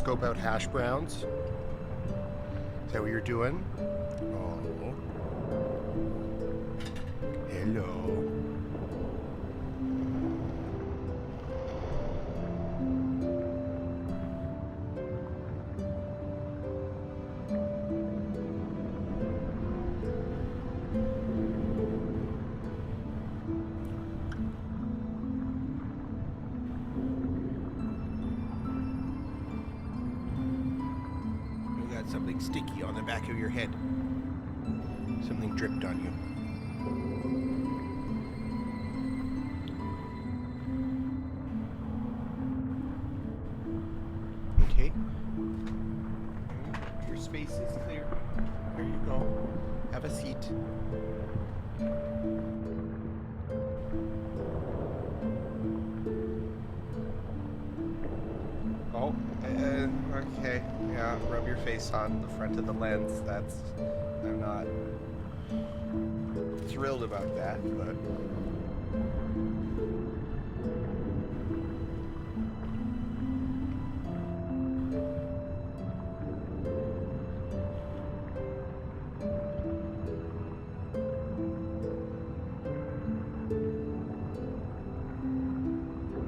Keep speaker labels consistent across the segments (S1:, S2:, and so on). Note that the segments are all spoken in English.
S1: scope out hash browns? Is that what you're doing? Oh. Hello. Something sticky on the back of your head. Something dripped on you. Okay. Your space is clear. There you go. Have a seat. Oh, okay. Yeah, rub your face on the front of the lens. I'm not thrilled about that, but...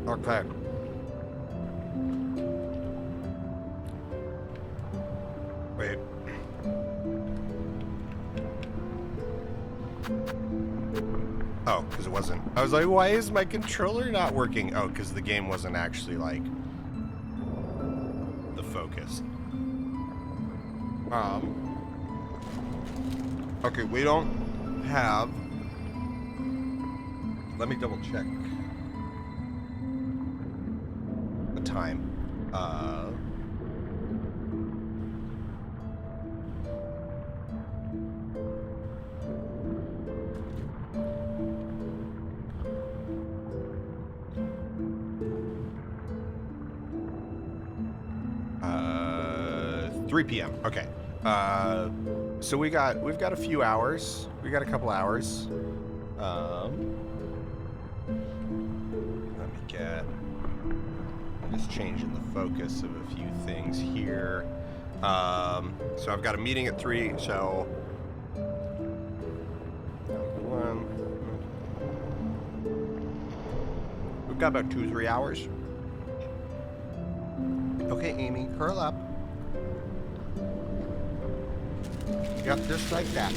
S1: Okay. Wait. Oh, because it wasn't. I was like, why is my controller not working? Oh, because the game wasn't actually, like, the focus. Okay, we don't have... Let me double check the time. 3 p.m. Okay. So we've got a few hours. We got a couple hours. Let me get... I'm just changing the focus of a few things here. So I've got a meeting at 3, so... We've got about 2-3 hours. Okay, Amy, curl up. Yep, just like that.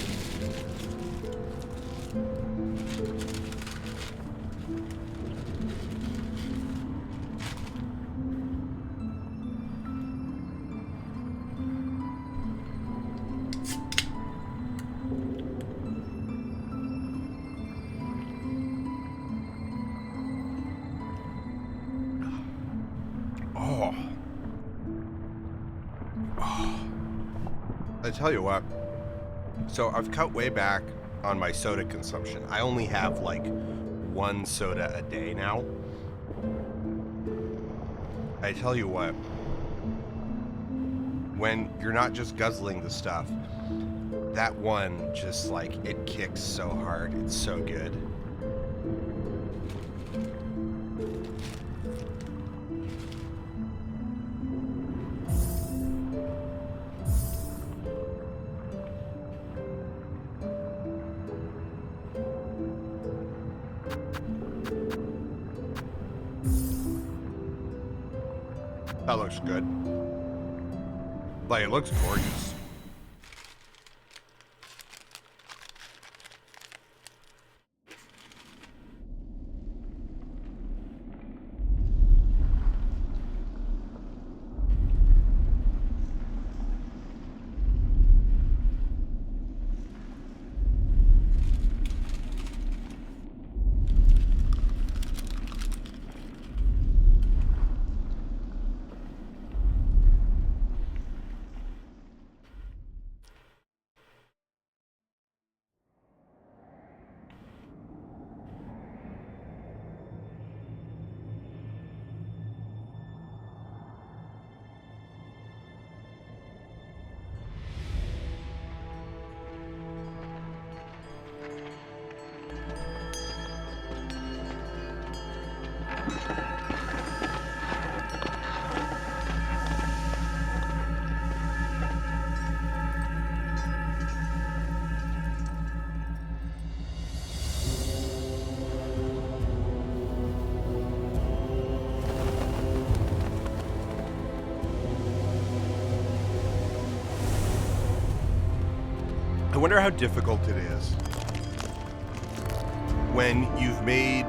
S1: I tell you what, so I've cut way back on my soda consumption. I only have like 1 soda a day now. I tell you what, when you're not just guzzling the stuff, that one just like, it kicks so hard. It's so good. That looks good. Like, it looks gorgeous. wonder how difficult it is when you've made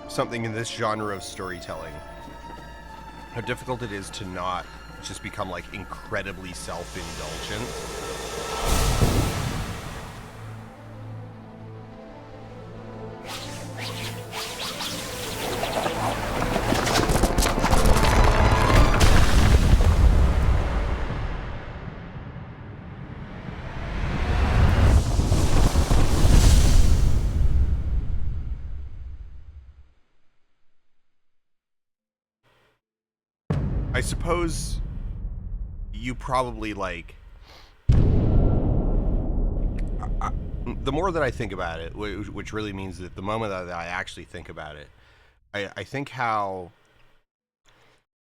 S1: something in this genre of storytelling, how difficult it is to not just become like incredibly self-indulgent. I suppose you probably like, the more that I think about it, which really means that the moment that I actually think about it, I think how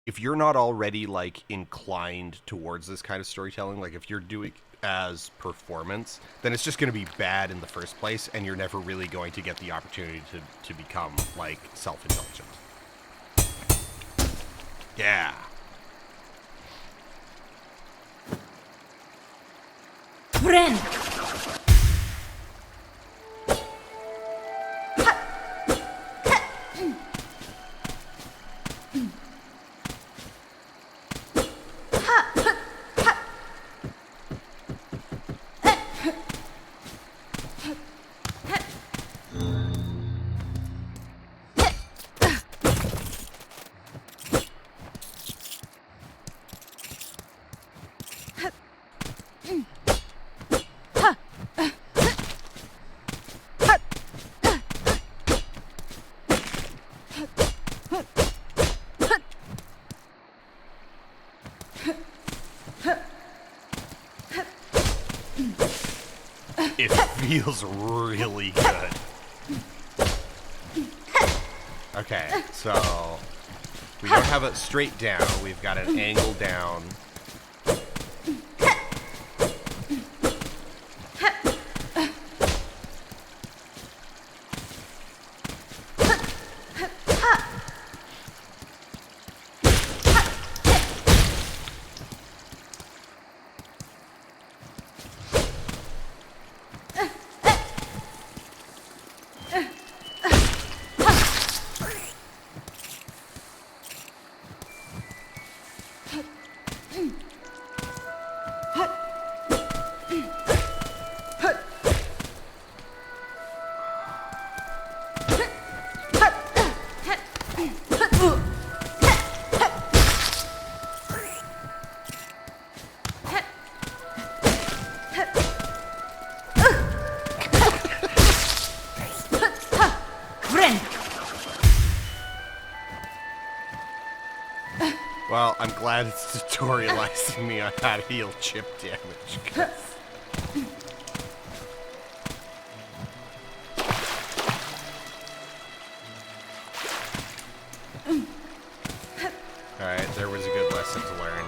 S1: if you're not already like inclined towards this kind of storytelling, like if you're doing as performance, then it's just going to be bad in the first place, and you're never really going to get the opportunity to become like self-indulgent. Yeah.
S2: Friend.
S1: It feels really good. Okay, so we don't have it straight down. We've got an angle down. Well, I'm glad it's tutorializing me on how to heal chip damage. Alright, there was a good lesson to learn.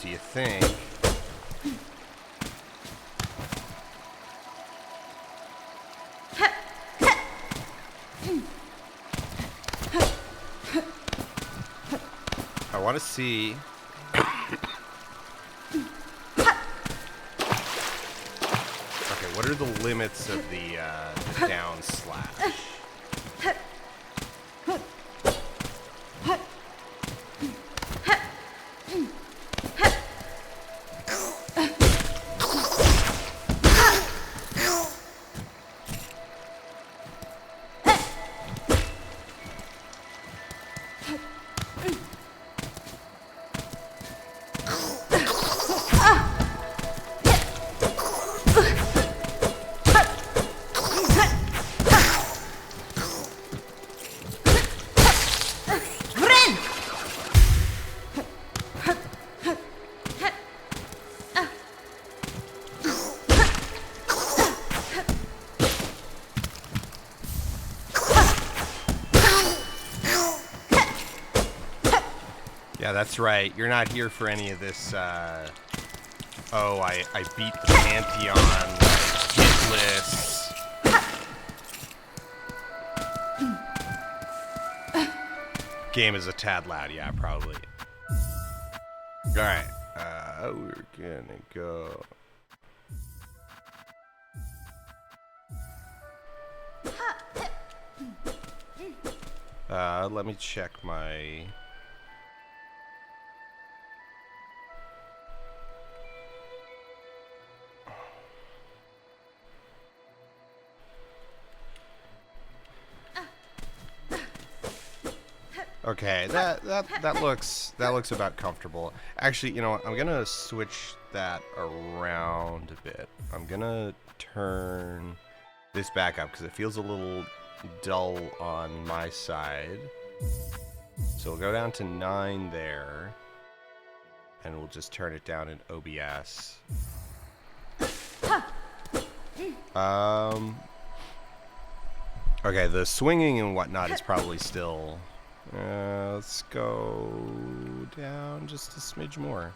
S1: Do you think... I want to see... Okay, what are the limits of the down slash? Yeah, that's right. You're not here for any of this, oh, I beat the Pantheon hitless. Game is a tad loud, yeah, probably. Alright, we're gonna go. Let me check my. Okay, that looks about comfortable. Actually, you know what? I'm gonna switch that around a bit. I'm gonna turn this back up because it feels a little dull on my side. So we'll go down to 9 there, and we'll just turn it down in OBS. Okay, the swinging and whatnot is probably still. Let's go down just a smidge more.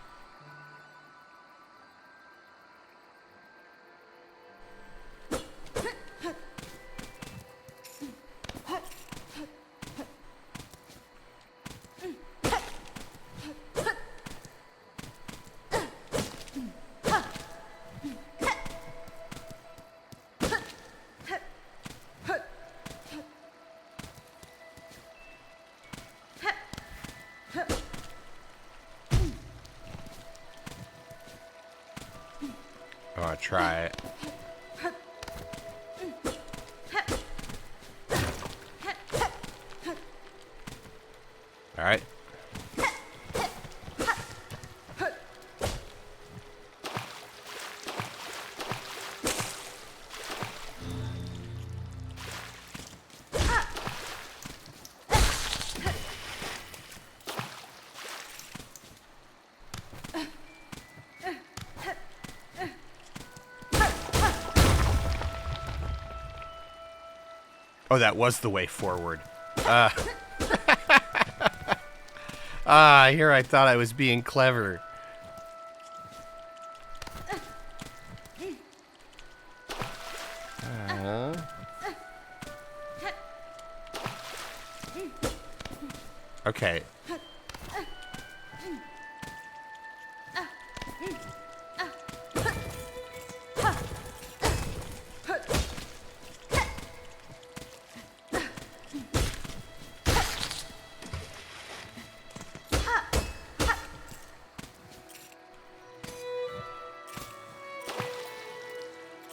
S1: I want to try it. All right. Oh, that was the way forward. Here I thought I was being clever. Okay.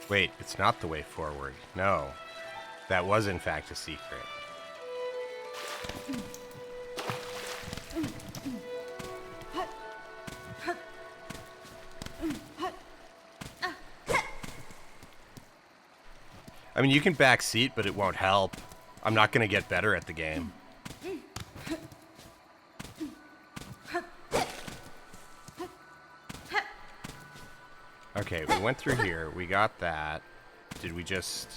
S1: Wait, it's not the way forward. No. That was, in fact, a secret. I mean, you can backseat, but it won't help. I'm not going to get better at the game. Okay, we went through here. We got that. Did we just...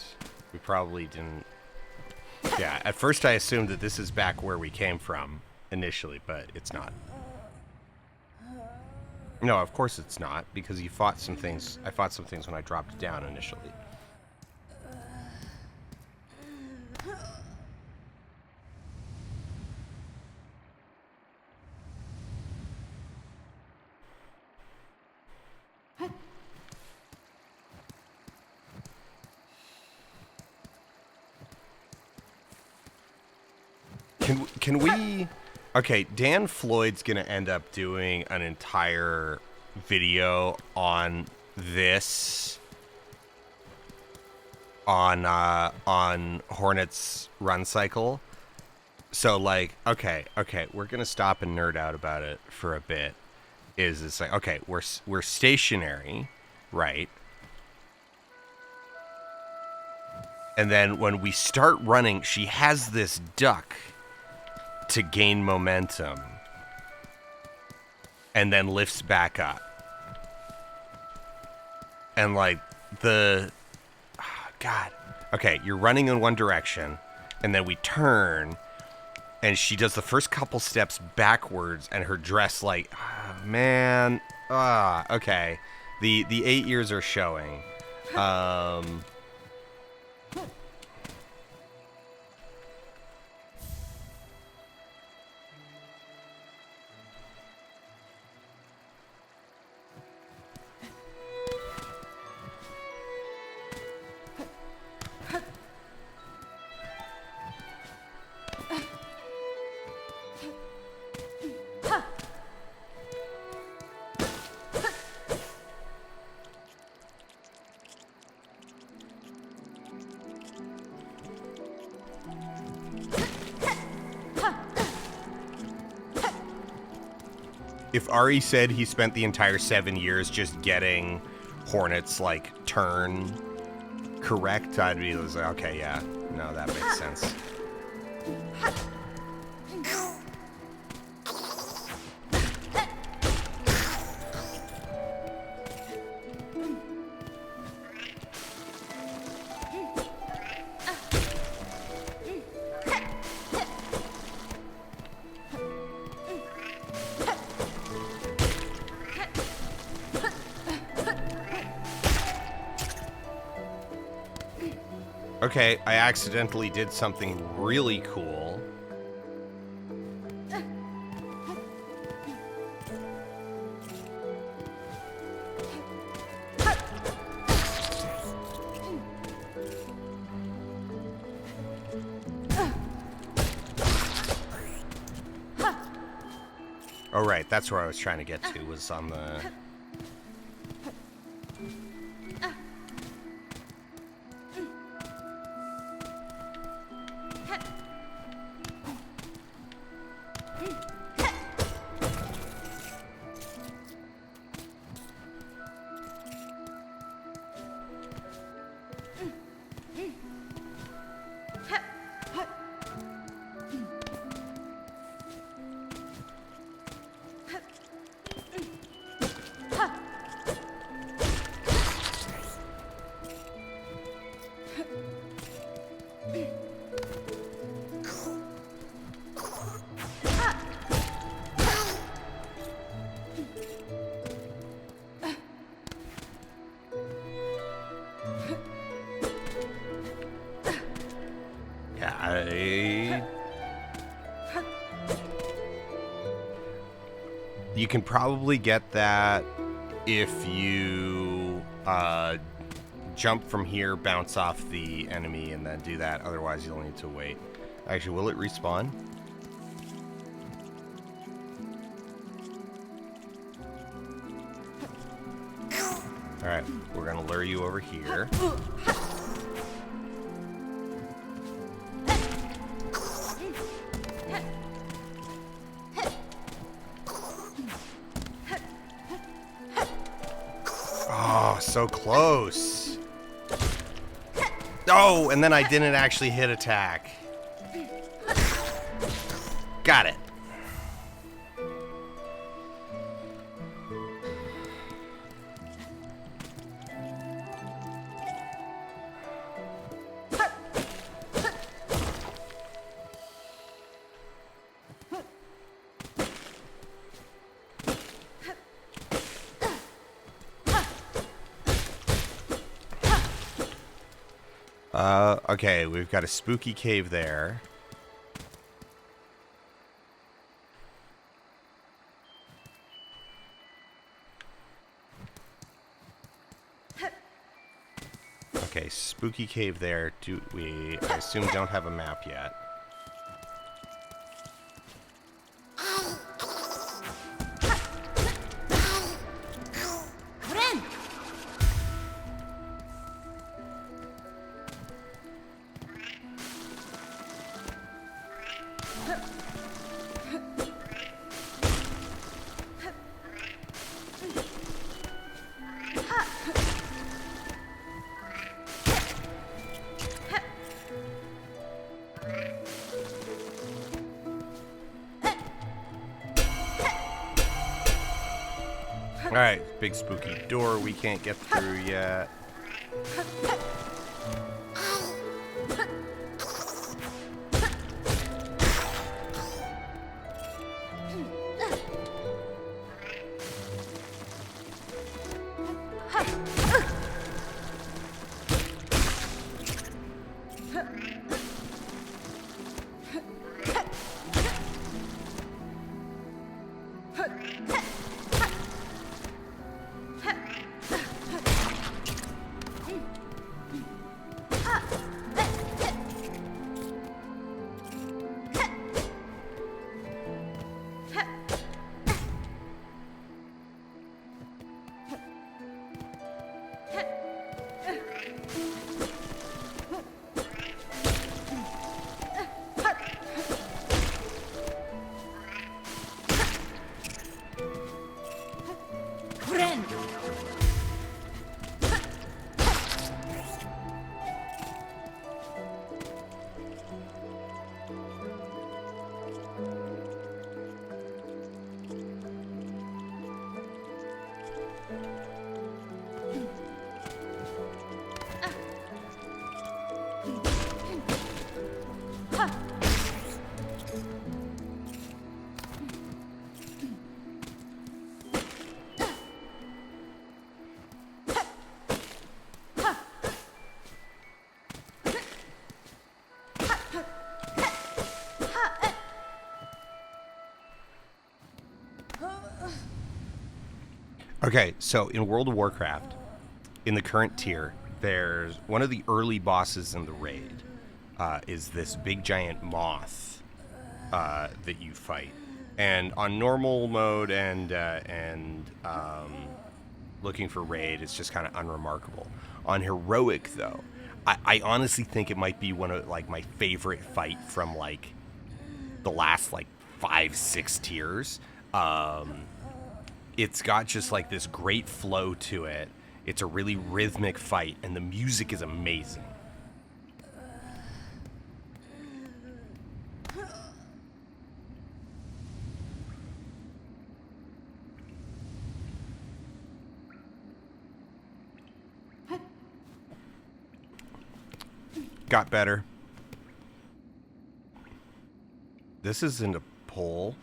S1: We probably didn't... Yeah, at first I assumed that this is back where we came from initially, but it's not. No, of course it's not, because you fought some things... I fought some things when I dropped down initially. Can we... Okay, Dan Floyd's gonna end up doing an entire video on this on Hornet's run cycle. So like, okay, we're gonna stop and nerd out about it for a bit. It's like, okay, we're stationary, right? And then when we start running, she has this duck to gain momentum and then lifts back up. And like God. Okay, you're running in one direction and then we turn and she does the first couple steps backwards and her dress like, okay. The 8 years are showing. Um... If Ari said he spent the entire 7 years just getting Hornet's, like, turn correct, I'd be like, okay, yeah. No, that makes sense. Okay, I accidentally did something really cool. Oh, right, that's where I was trying to get to, was on the... You can probably get that if you jump from here, bounce off the enemy, and then do that. Otherwise, you'll need to wait. Actually, will it respawn? Alright, we're gonna lure you over here. So close. Oh, and then I didn't actually hit attack. Got it. Okay, we've got a spooky cave there. Okay, spooky cave there. Do we, I assume, don't have a map yet. Alright, big spooky door we can't get through yet. Okay, so in World of Warcraft, in the current tier, there's one of the early bosses in the raid is this big giant moth that you fight. And on normal mode and looking for raid, it's just kind of unremarkable. On heroic, though, I honestly think it might be one of like my favorite fight from like the last like 5-6 tiers. It's got just like this great flow to it. It's a really rhythmic fight, and the music is amazing. Got better. This isn't a pole.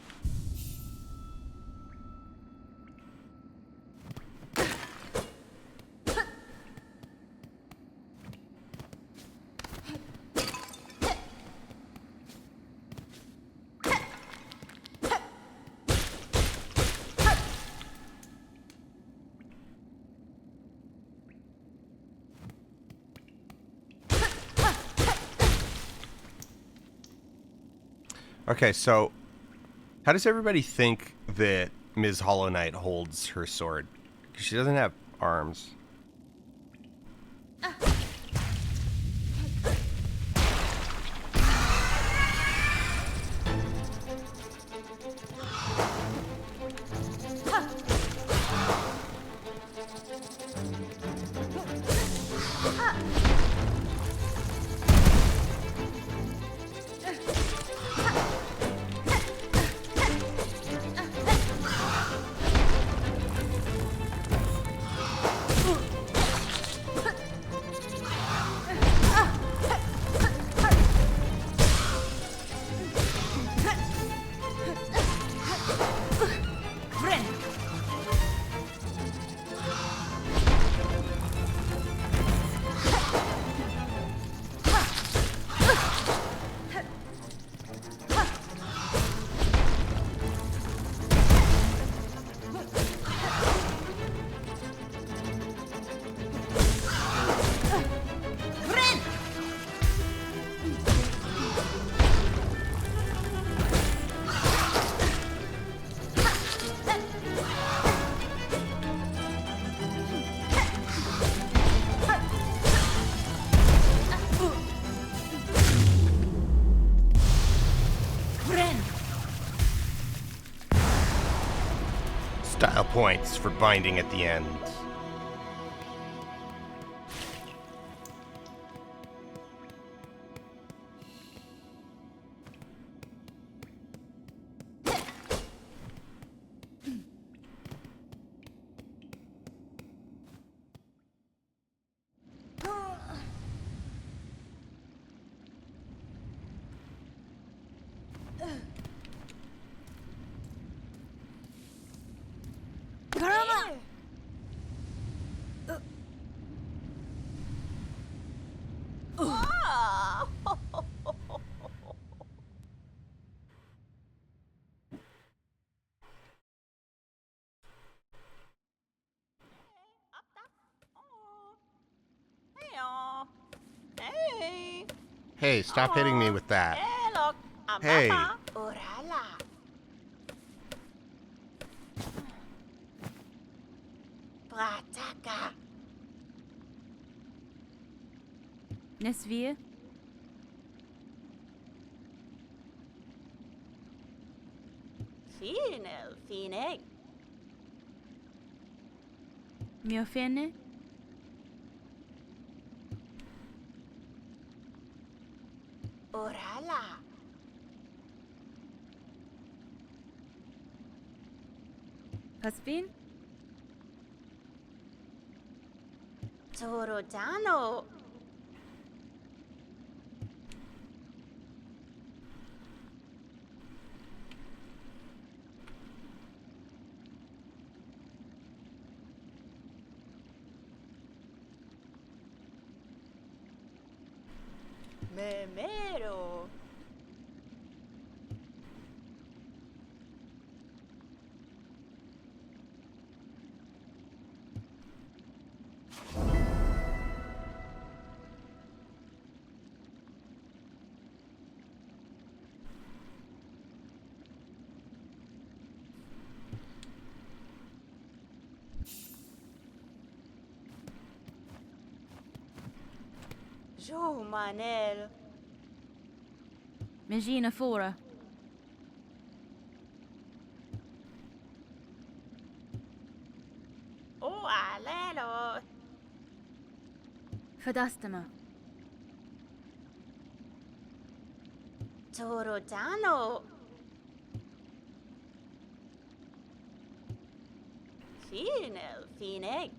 S1: Okay, so how does everybody think that Ms. Hollow Knight holds her sword? 'Cause she doesn't have arms. Style points for binding at the end. Hey, stop hitting me with that. Hey.
S2: Nesvie.
S3: Fine.
S2: Miofene.
S3: Orala.
S2: Paspin.
S3: Torodano. Memero. Jo Manel.
S2: Megina Fora.
S3: Oh, alelo.
S2: Fadastama.
S3: Torodano. Fine. Fine.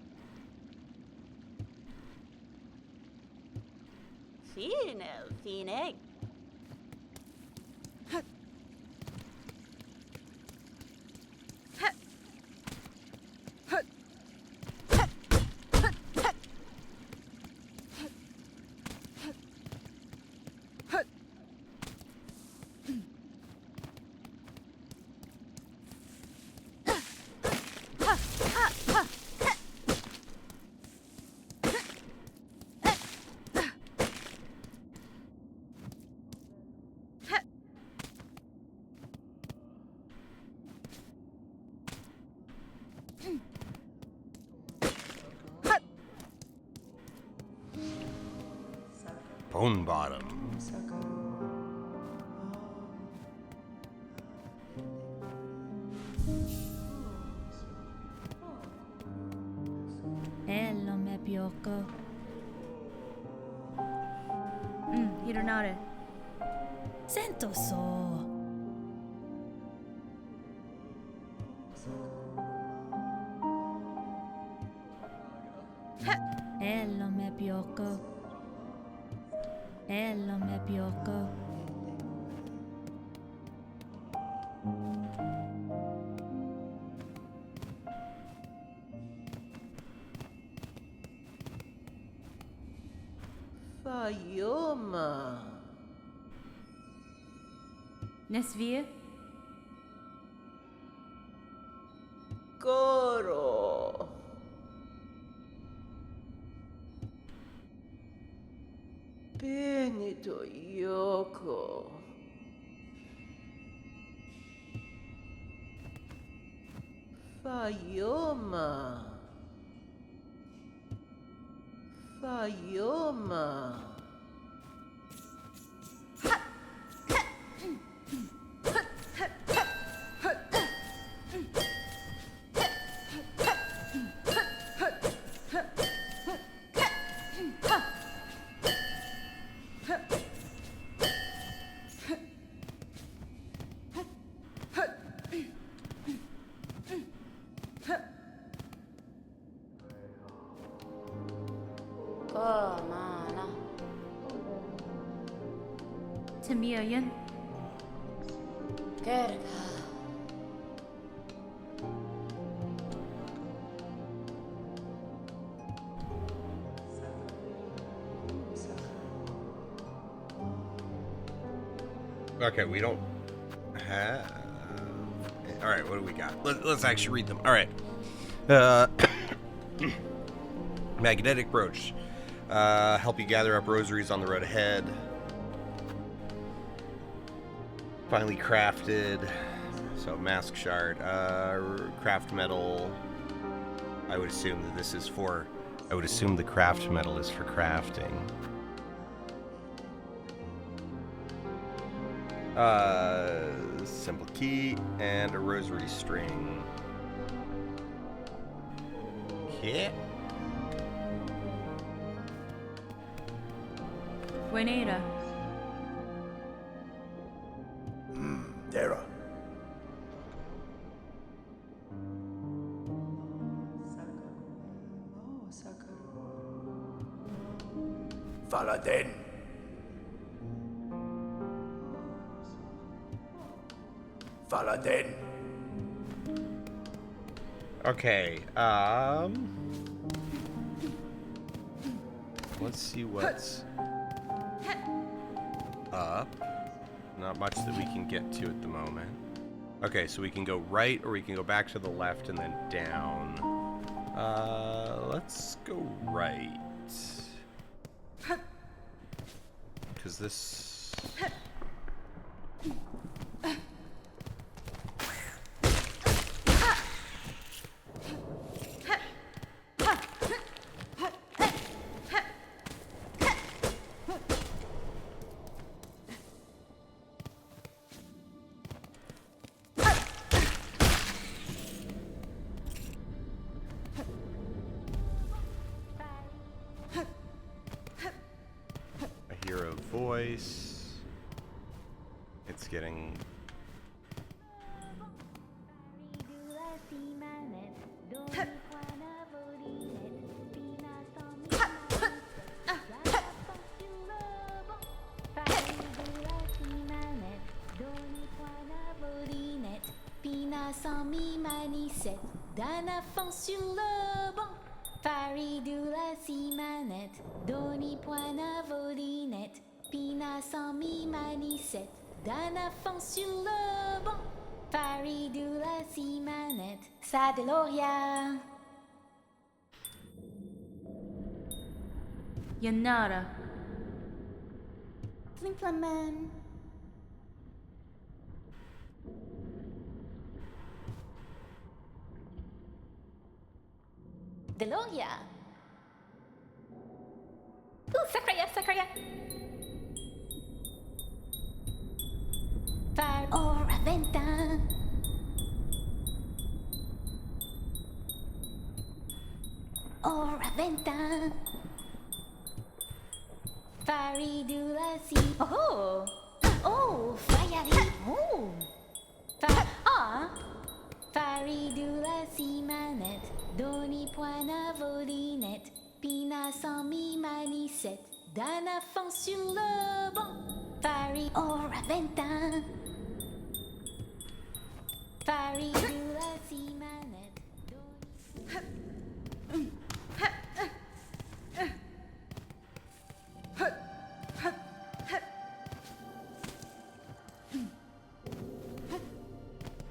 S1: Bone bottom.
S2: Hello, me Bioko. Hironare. Sento so. Hello, me Bioko. Hello, me Bioko.
S3: Fayoma.
S2: Nesvie.
S3: Goro. Benito Yoko. Fayoma. Mana.
S2: Tamiyan.
S3: Kerga.
S1: Okay, we don't have... All right, what do we got? Let's actually read them. All right. Magnetic brooch. Help you gather up rosaries on the road ahead. Finally crafted. So mask shard. Craft metal. I would assume that this is for... I would assume the craft metal is for crafting. Simple key and a rosary string. Okay.
S2: Buenera.
S4: Dara. Valaden. Valaden.
S1: Okay, let's see what's up. Not much that we can get to at the moment. Okay, so we can go right or we can go back to the left and then down. Let's go right. Because this... I hear a voice. It's getting...
S5: Sans mi manicette, d'un affant sur le banc. Faridula si manette, doni point à volinette. Pina sans mi manicette, d'un affant sur le banc. Faridula si manette, sa Deloria.
S2: Yanara.
S5: Flimpleman. Deloria. Sakraya, Sakraya. Far or Aventa. Or Aventa. Faridula si. Oh, oh, Fayari. Oh, Faridula si manette. Doni point à volinette, Pina sans mi manicette, d'un affant sur le banc, Paris or Aventa. Paris de la si manette.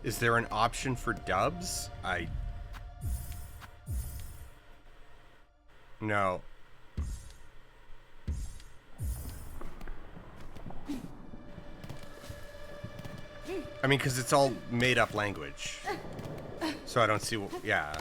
S1: Is there an option for dubs? No. I mean, because it's all made up language. So I don't see what, yeah.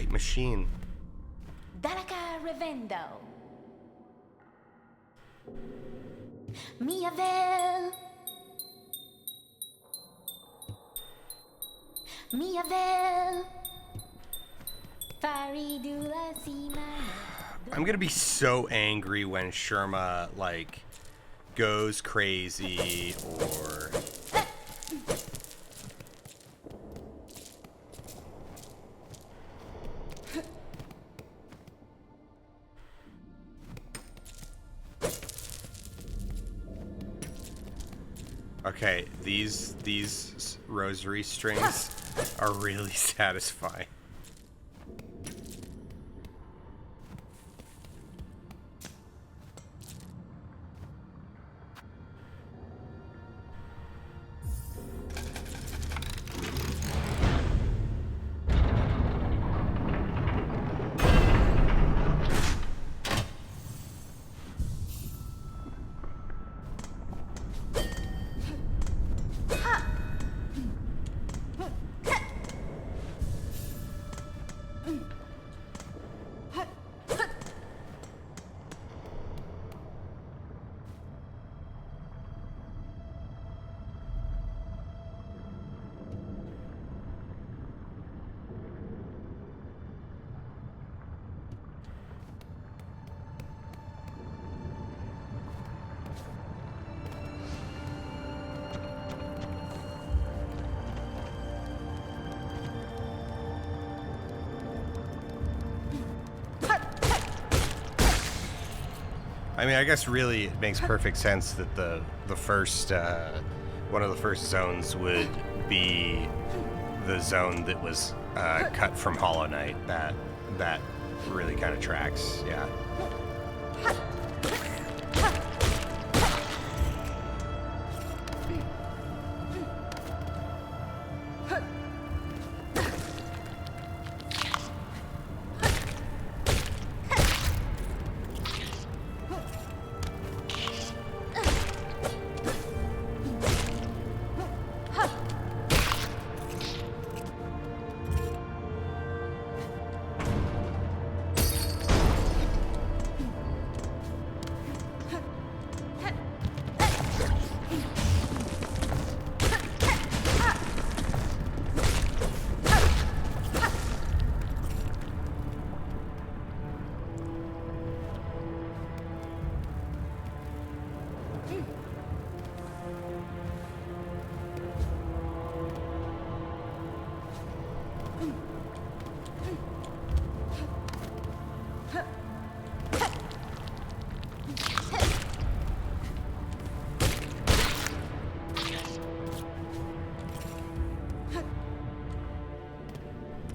S1: great machine.
S5: Dalaka Revendo. Miavel. Miavel. Faridula Simanet.
S1: I'm gonna be so angry when Sherma, like, goes crazy or... Okay, these rosary strings are really satisfying. I mean, I guess really it makes perfect sense that the first one of the first zones would be the zone that was cut from Hollow Knight. That really kind of tracks, yeah.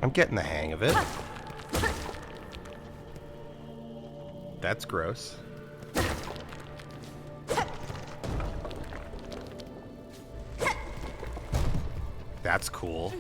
S1: I'm getting the hang of it. That's gross. That's cool.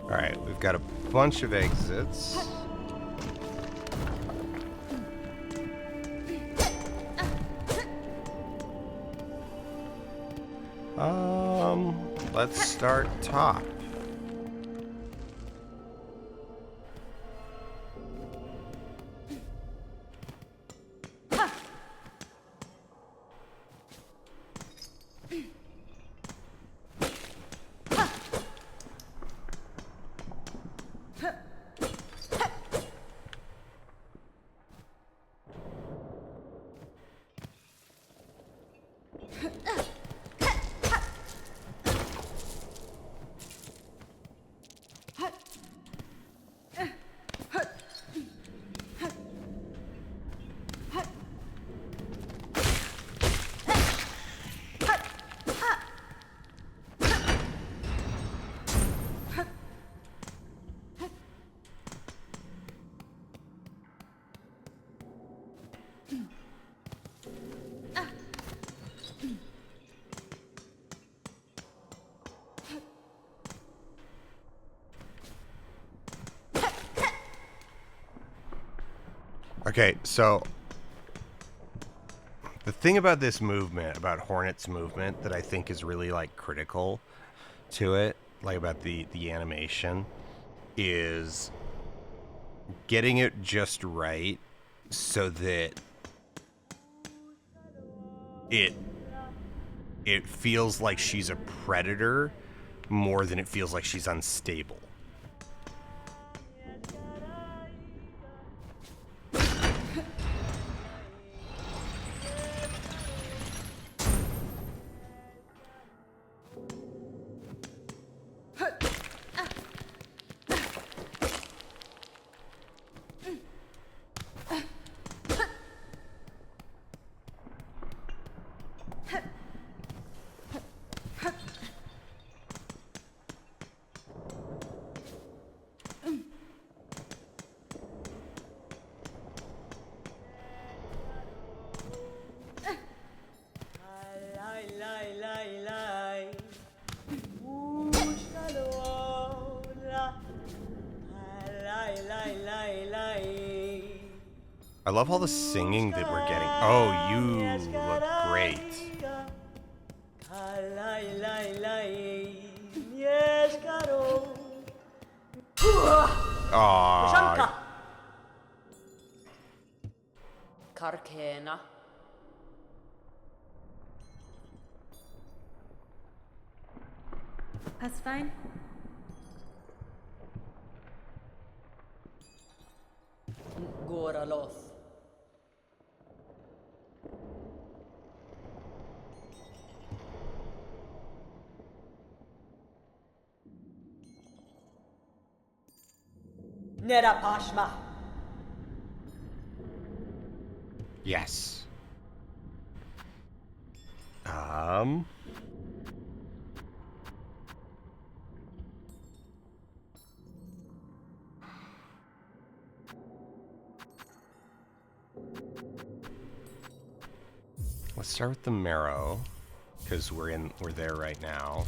S1: Alright, we've got a bunch of exits. Let's start top. Okay, so the thing about this movement, about Hornet's movement, that I think is really like critical to it, like about the animation, is getting it just right so that it feels like she's a predator more than it feels like she's unstable. I love all the singing that we're getting. Oh, you look great. Aww.
S3: Karkena.
S2: That's fine.
S3: Goraloth. Nerapashma.
S1: Yes. Let's start with the marrow, because we're there right now.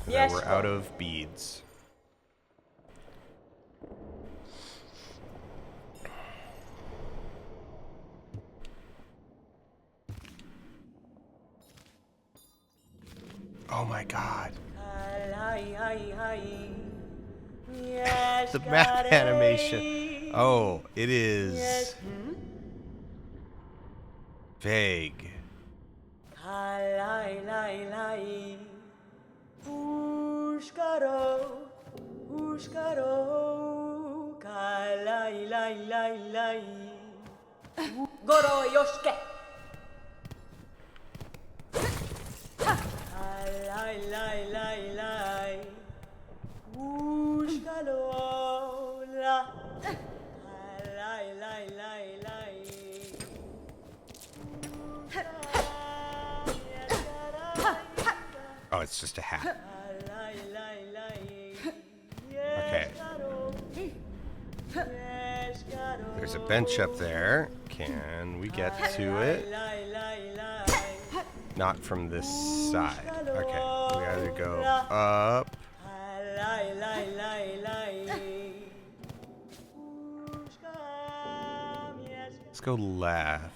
S1: And then we're out of beads. Oh my god. The map animation. Oh, it is vague.
S3: Goro Yoshke.
S1: Oh, it's just a hat. Okay. There's a bench up there. Can we get to it? Not from this side. Okay. We either go up. Let's go left.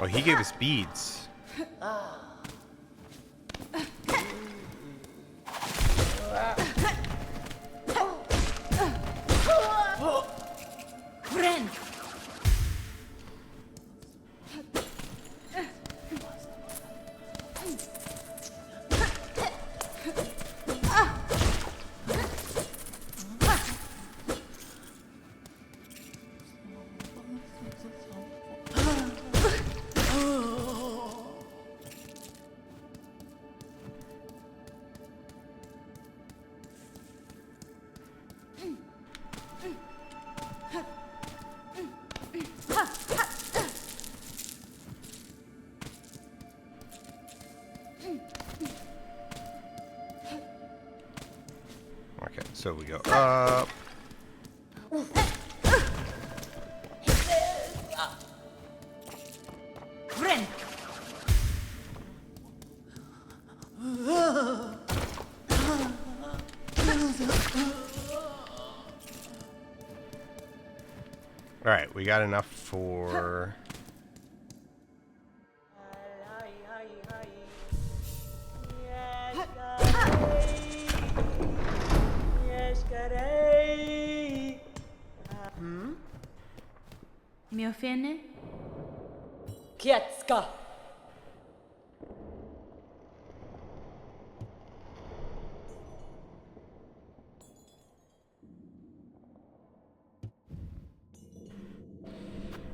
S1: Oh, he gave us beads.
S2: Friend.
S1: Okay, so we go up.
S2: Friend.
S1: All right, we got enough for.
S2: Mi offende?
S3: Kietska.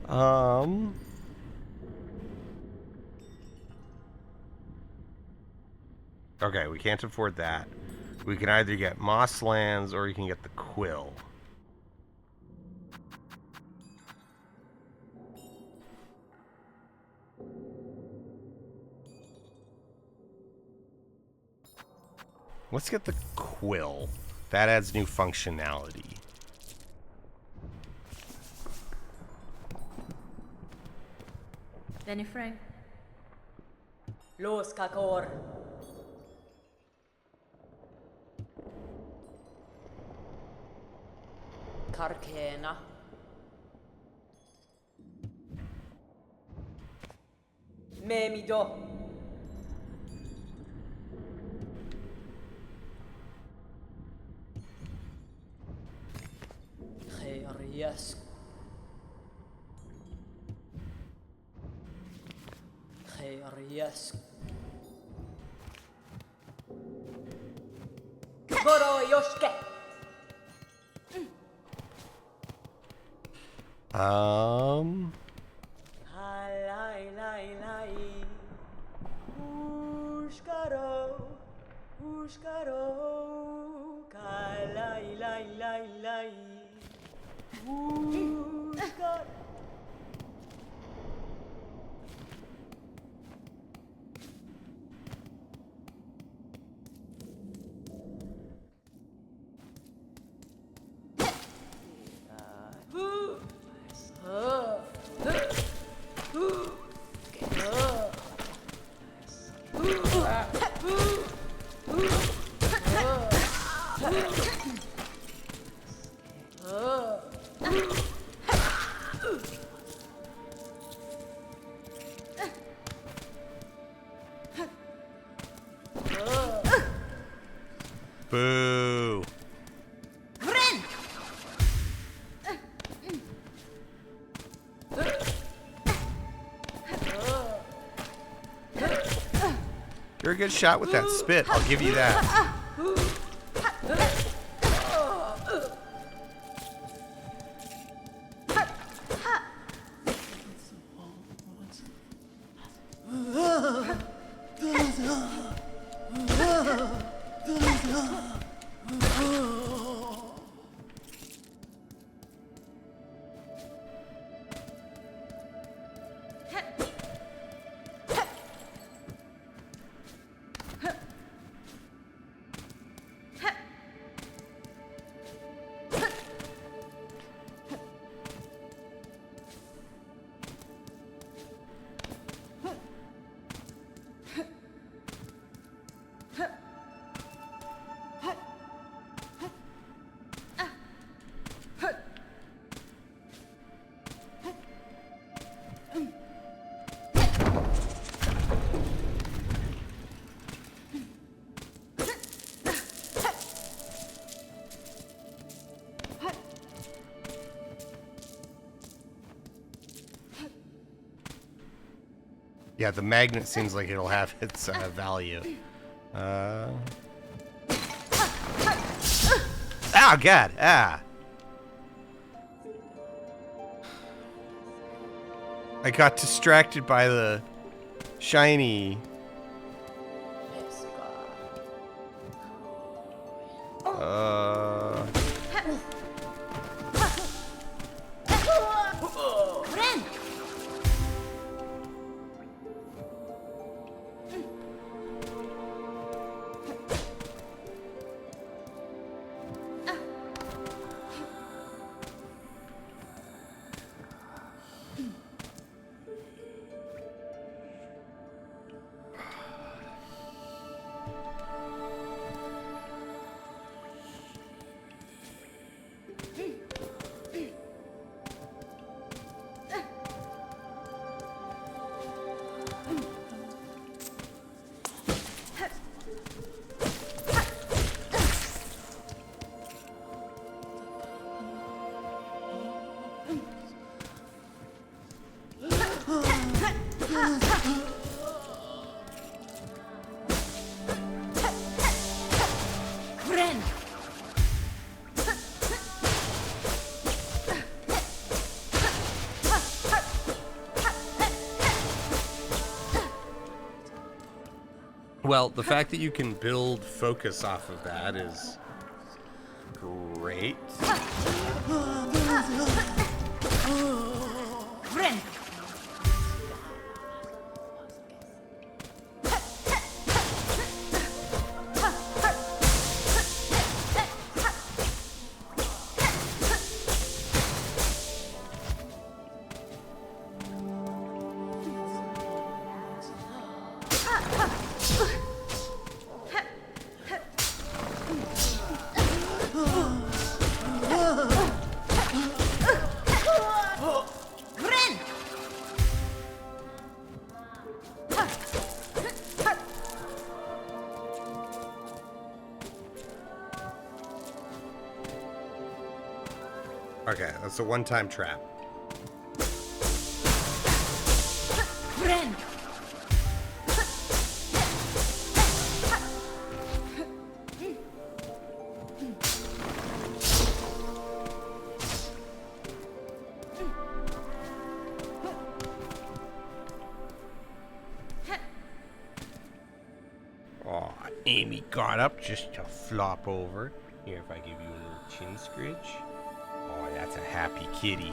S1: Um. Okay, we can't afford that. We can either get moss lands or you can get the quill. Let's get the quill. That adds new functionality.
S2: Danny Frank.
S3: Los kakor. Karkena. Memido. Khayriyask. Khayriyask. Goro yoshke. Lai lai lai. Ushkaro. Ushkaro. Lai lai lai lai. Ushkaro.
S1: Boo. You're a good shot with that spit, I'll give you that. Yeah, the magnet seems like it'll have its value. Oh, God. Ah. I got distracted by the shiny.
S5: Ren! Ren!
S1: Well, the fact that you can build focus off of that is great.
S5: Ren! Ren!
S1: Okay, that's a one-time trap.
S5: Ren!
S1: Oh, Amy got up just to flop over. Here, if I give you a little chin scritch. Oh, that's a happy kitty.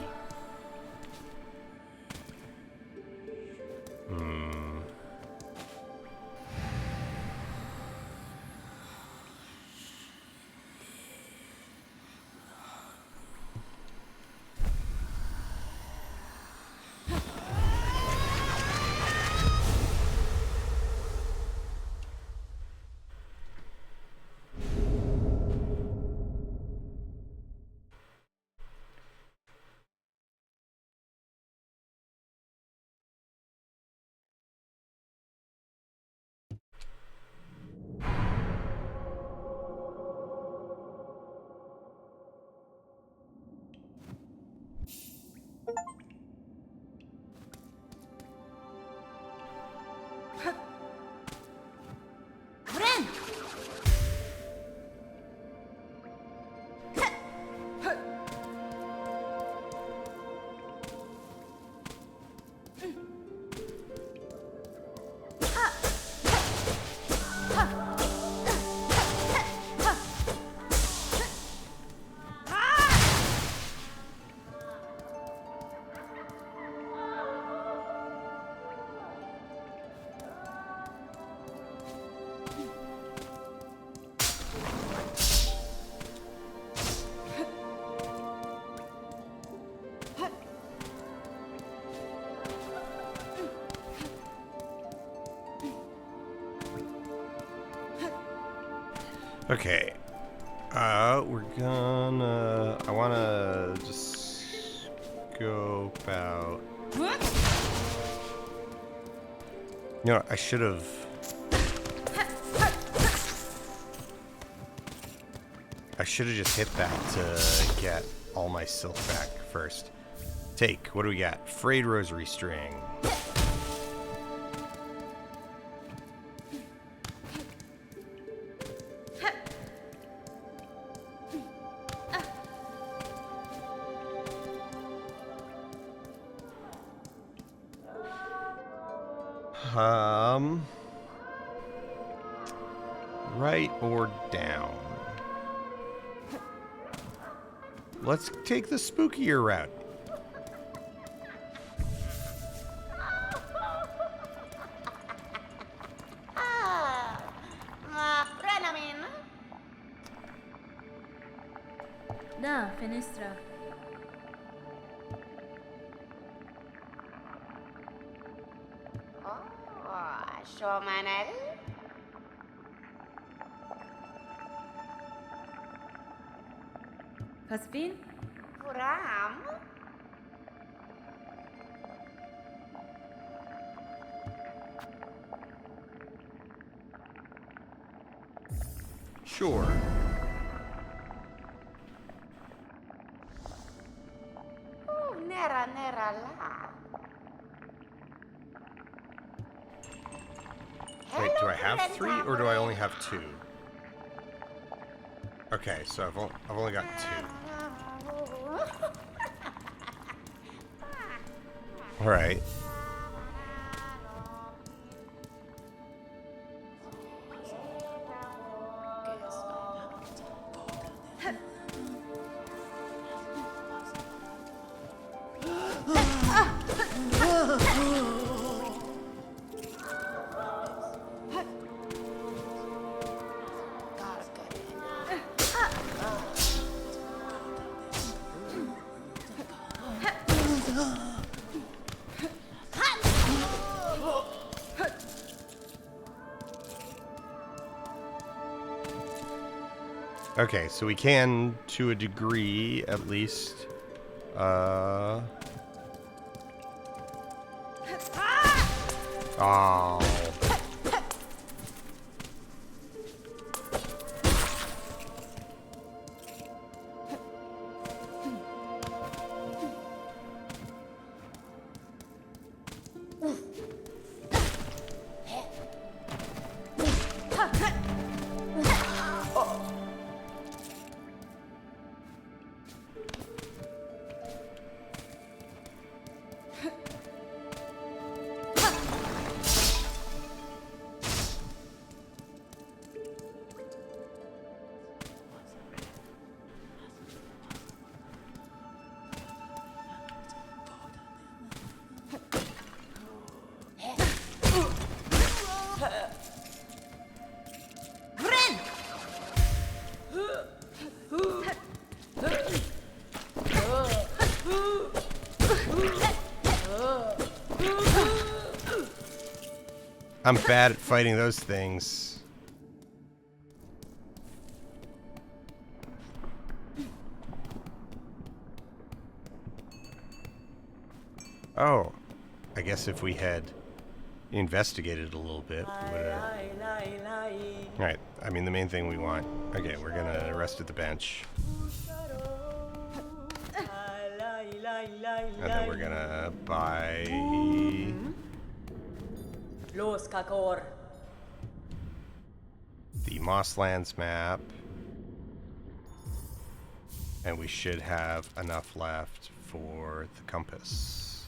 S5: Ren!
S1: Okay. We're gonna... I wanna just go about... You know, I should have... I should have just hit that to get all my silk back first. Take. What do we got? Frayed rosary string. Right or down? Let's take the spookier route.
S5: Renamin.
S2: Da, fenestra.
S5: Oh, Shomanel.
S2: Caspin?
S5: Puram.
S1: Sure.
S5: Nera la.
S1: Wait, do I have 3 or do I only have 2? Okay, so I've only got 2. All right. Okay, so we can, to a degree, at least, oh. I'm bad at fighting those things. Oh, I guess if we had investigated a little bit, we would have... Alright, I mean, the main thing we want... Okay, we're gonna rest at the bench. And then we're gonna buy...
S3: Los Kakor.
S1: the Mosslands map. And we should have enough left for the compass.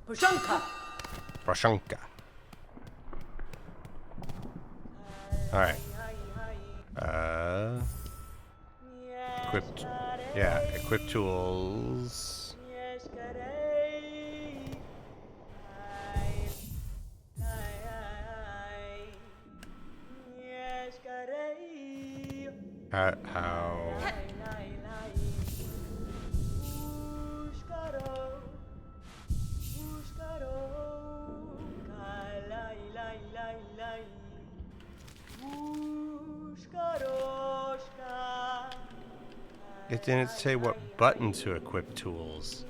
S3: Pushanka.
S1: Prashanka. Alright. Equipped. Yeah, equip tools. How? It didn't say what button to equip tools.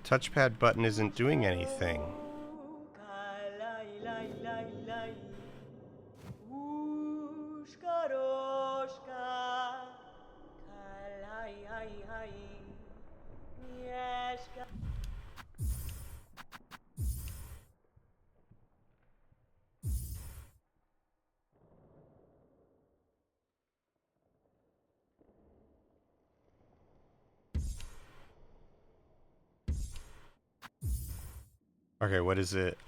S1: touchpad button isn't doing anything. Okay, what is it?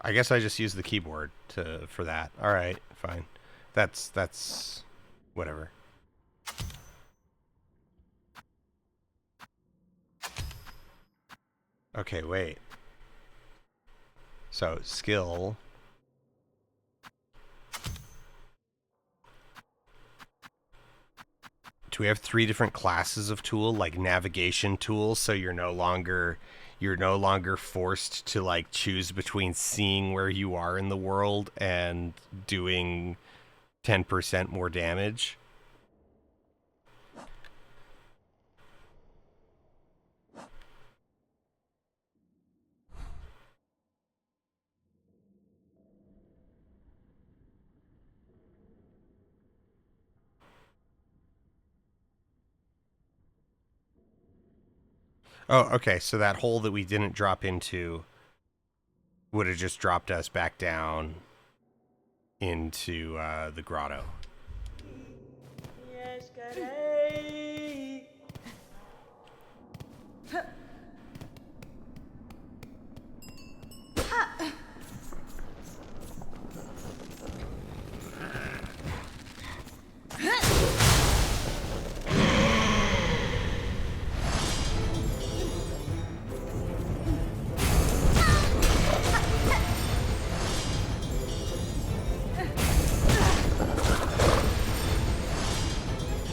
S1: I guess I just use the keyboard for that. All right, fine. That's whatever. Okay, wait. So, skill. Do we have 3 different classes of tool, like navigation tools, so you're no longer forced to like choose between seeing where you are in the world and doing 10% more damage? Oh, okay, so that hole that we didn't drop into would have just dropped us back down into the grotto.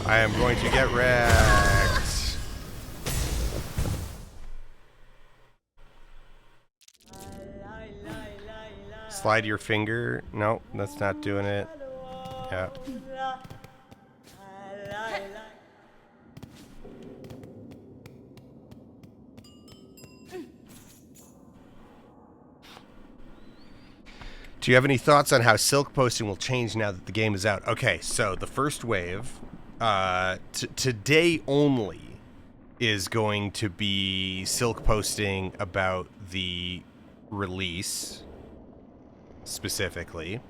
S1: I am going to get wrecked. Slide your finger. No, that's not doing it. Yeah. Do you have any thoughts on how silk posting will change now that the game is out? Okay, so the first wave, today only, is going to be silk posting about the release specifically,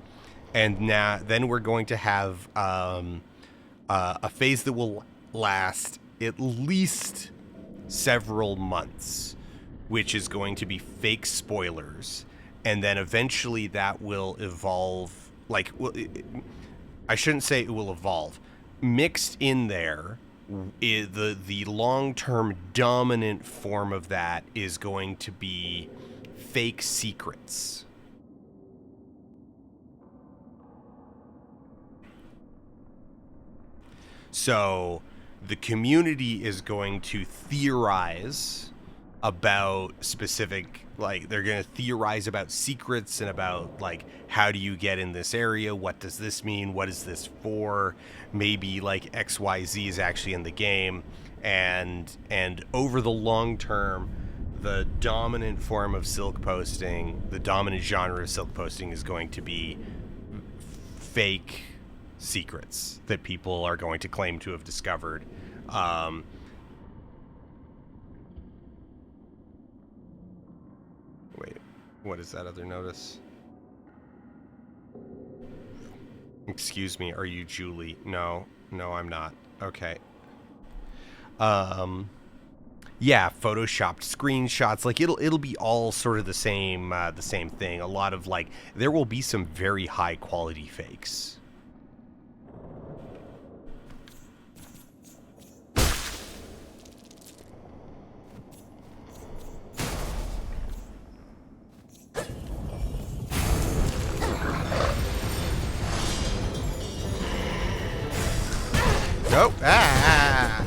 S1: and then we're going to have a phase that will last at least several months, which is going to be fake spoilers. And then eventually that will evolve. Like, well, I shouldn't say it will evolve. Mixed in there, the long-term dominant form of that is going to be fake secrets. So the community is going to theorize about specific, like, they're going to theorize about secrets and about, like, how do you get in this area? What does this mean? What is this for? Maybe, like, XYZ is actually in the game. And over the long term, the dominant form of silk posting, the dominant genre of silk posting is going to be fake secrets that people are going to claim to have discovered. Wait, what is that other notice? Excuse me, are you Julie? No, I'm not. Okay. Yeah, photoshopped screenshots, like it'll be all sort of the same thing. A lot of, like, there will be some very high quality fakes. Nope. Ah!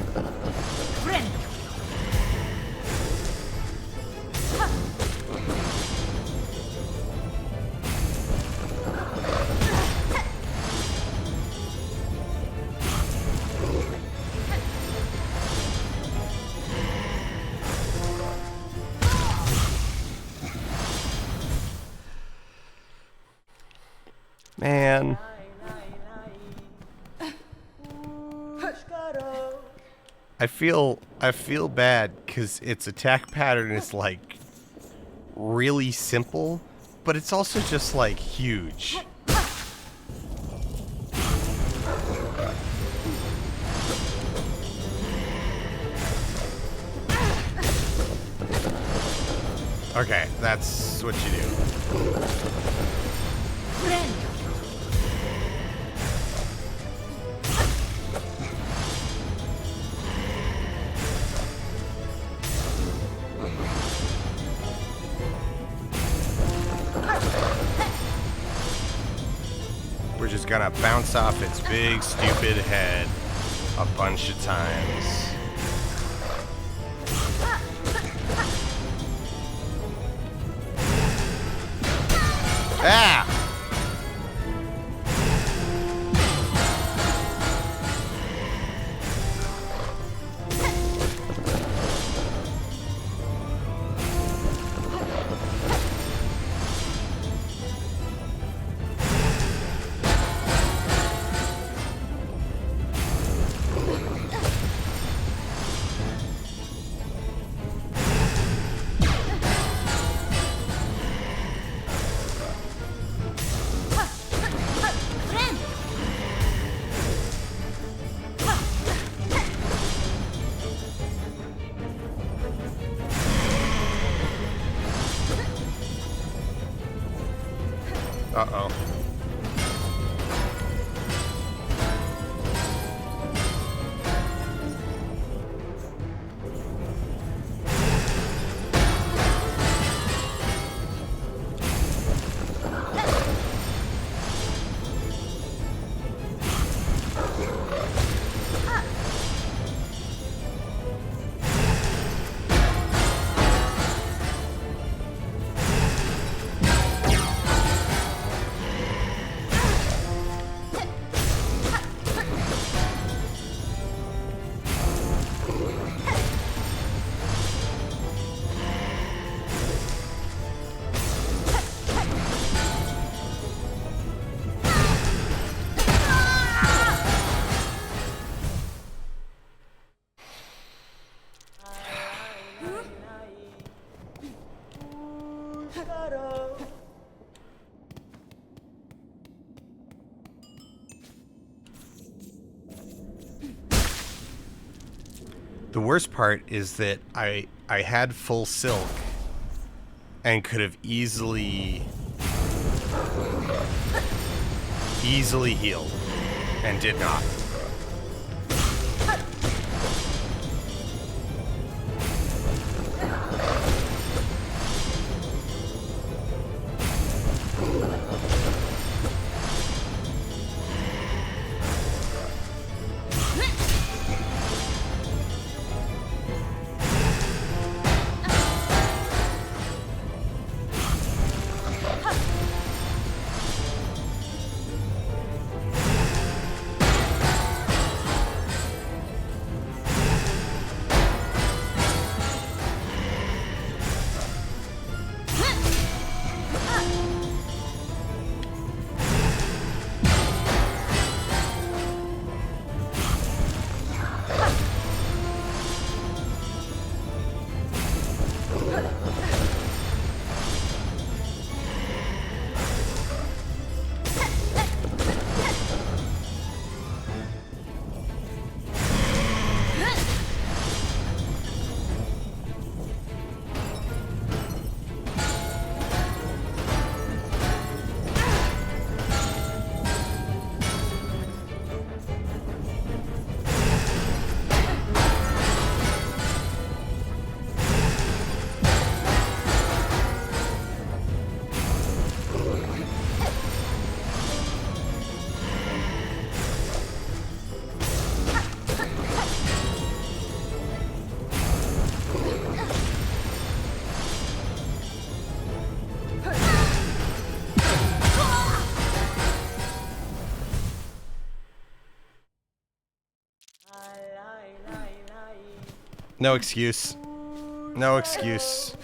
S1: Man. I feel bad because its attack pattern is like really simple, but it's also just like huge. Okay, that's what you do. We're just gonna bounce off its big, stupid head a bunch of times. Ah! Uh-oh. The worst part is that I had full silk and could have easily healed and did not. No excuse. No excuse.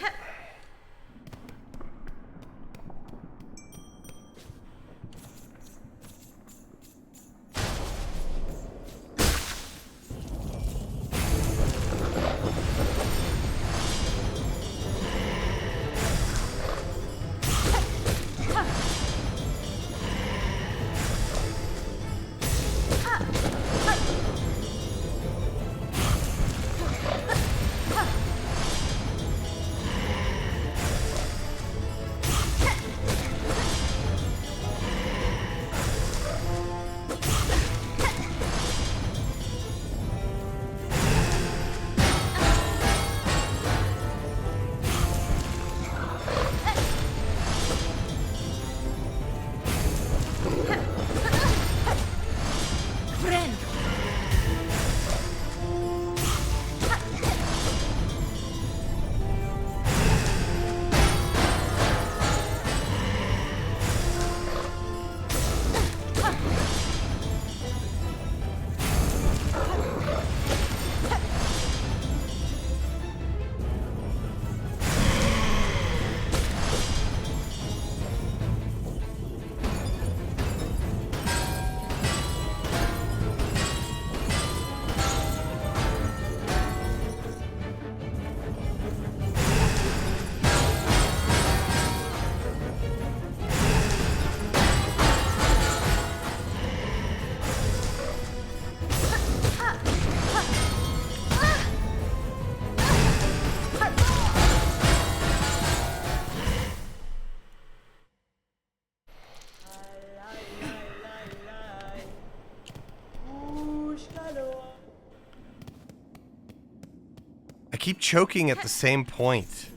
S1: keep choking at the same point.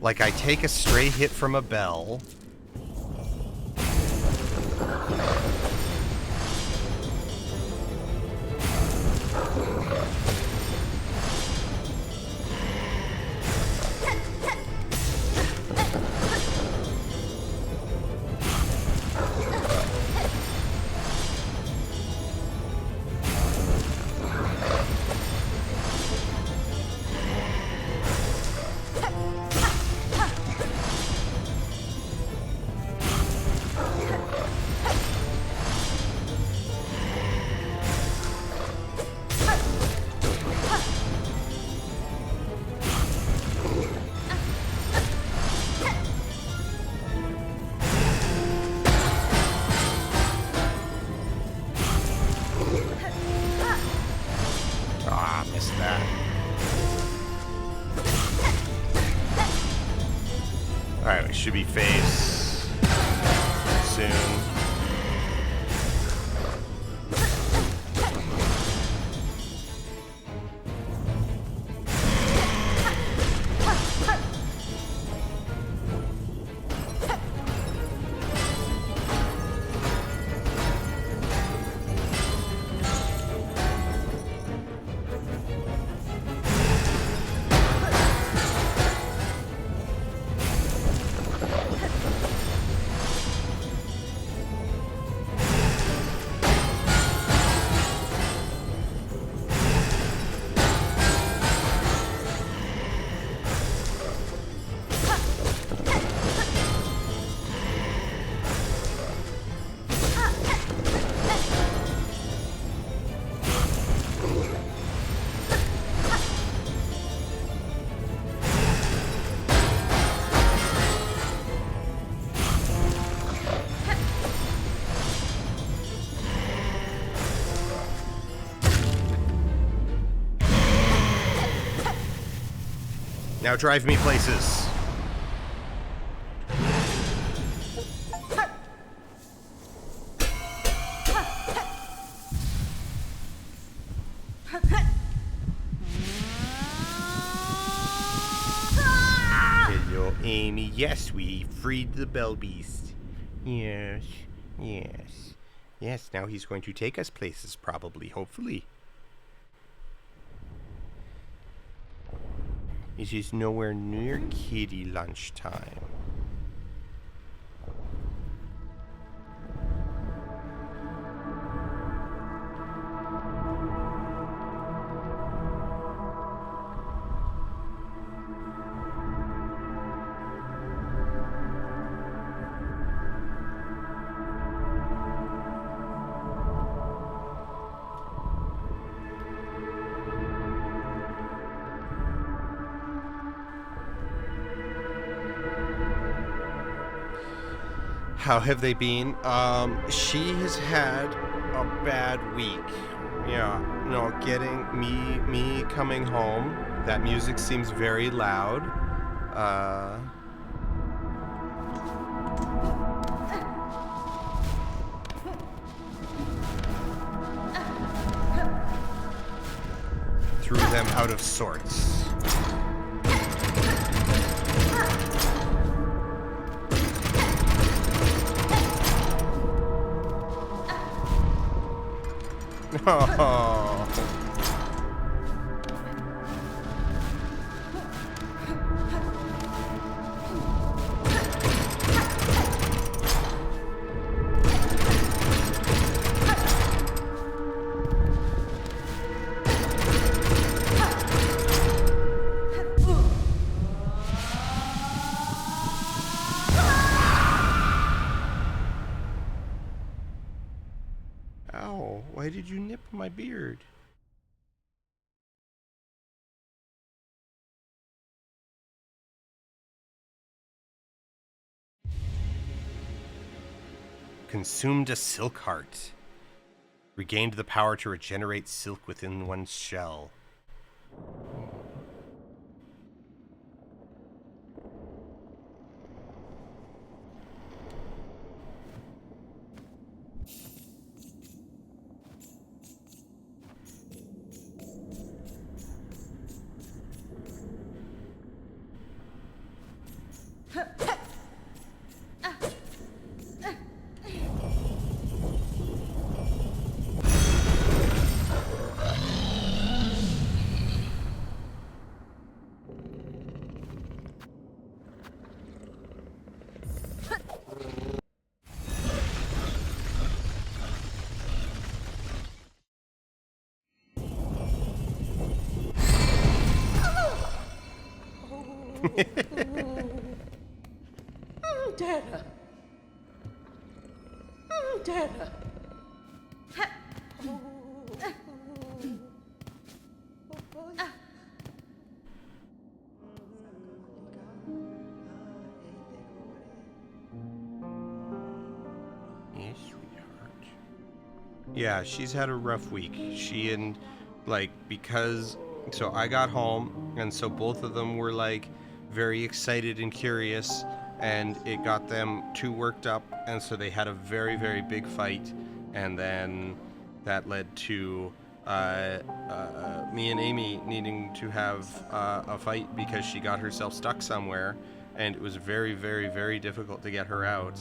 S1: Like I take a stray hit from a bell. Ah, missed that. Alright, we should be face soon. Now drive me places. Hello, Amy. Yes, we freed the Bell Beast. Yes, yes. Yes, now he's going to take us places, probably, hopefully. It is nowhere near kitty lunchtime. How have they been? She has had a bad week. Yeah, no, getting me coming home. That music seems very loud. Threw them out of sorts. Oh. Ow, why did you nip my beard? Consumed a silk heart. Regained the power to regenerate silk within one's shell.
S3: Dara.
S1: Yes, sweetheart. Yeah, she's had a rough week. She and, like, because, so I got home, and so both of them were, like, very excited and curious, and it got them too worked up, and so they had a very, very big fight, and then that led to me and Amy needing to have a fight because she got herself stuck somewhere, and it was very, very, very difficult to get her out.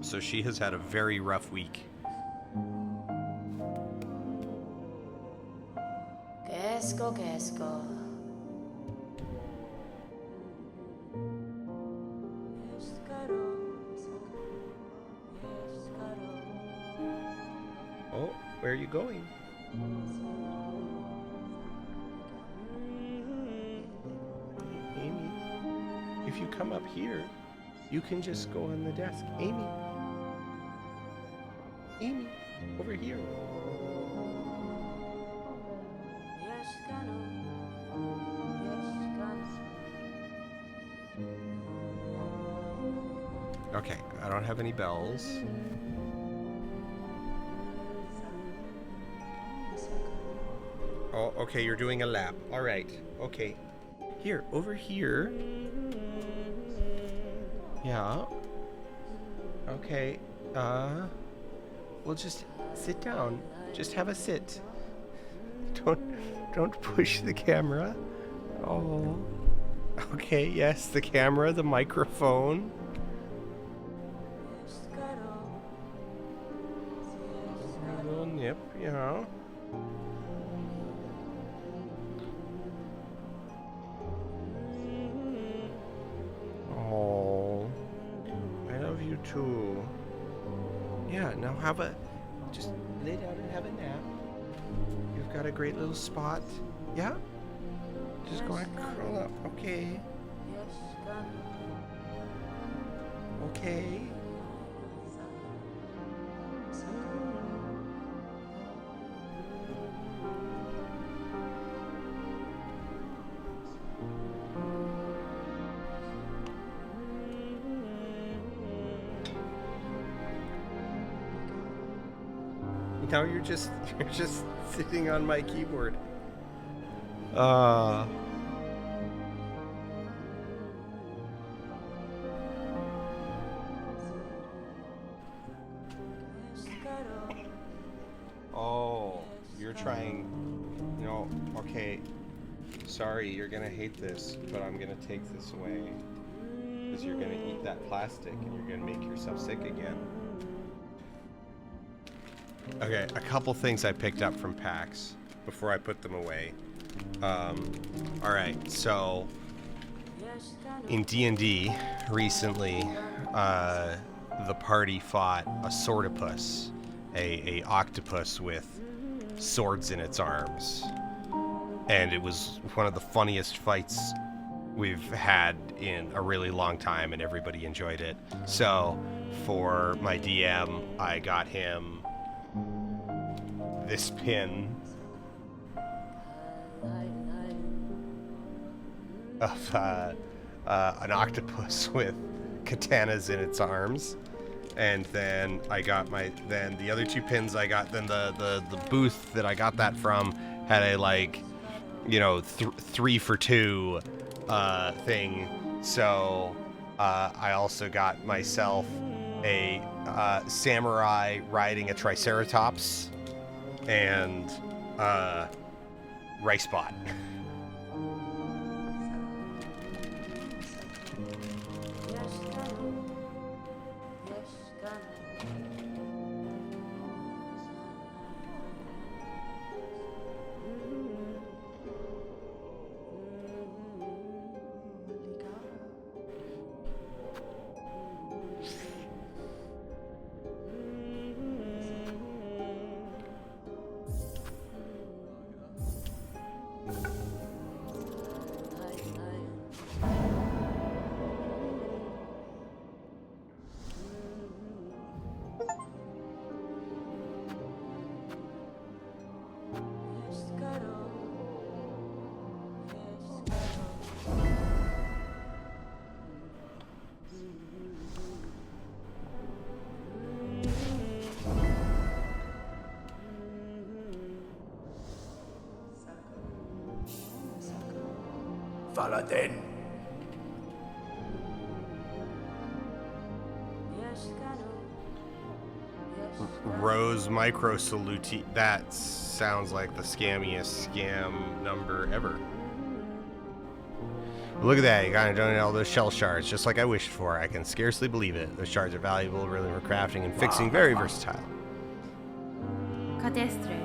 S1: So she has had a very rough week.
S5: Quesco.
S1: Oh, where are you going? Amy, if you come up here, you can just go on the desk. Amy, over here. Okay, I don't have any bells. Oh, okay, you're doing a lap. All right, okay. Here, over here. Yeah. Okay, we'll just sit down. Just have a sit. Don't push the camera. Oh. Okay, yes, the camera, the microphone. A little nip, yeah. Oh, I love you too. Yeah, now just lay down and have a nap. You've got a great little spot. Yeah? Just go and curl up, okay? Okay. Now you're just sitting on my keyboard. Oh, you're trying. No, okay. Sorry, you're gonna hate this, but I'm gonna take this away. Because you're gonna eat that plastic and you're gonna make yourself sick again. Okay, a couple things I picked up from PAX before I put them away. Alright, so in D&D recently, the party fought a swordopus, a octopus with swords in its arms. And it was one of the funniest fights we've had in a really long time, and everybody enjoyed it. So for my DM, I got him this pin of an octopus with katanas in its arms, and then I got the other two pins I got. Then the booth that I got that from had a 3 for 2 thing. So I also got myself a samurai riding a triceratops and rice bot.
S4: Valaden.
S1: Rose Micro Saluti. That sounds like the scammiest scam number ever. Look at that, you gotta donate all those shell shards, just like I wished for. I can scarcely believe it. Those shards are valuable, really, for crafting and fixing, very versatile.
S2: Catestre.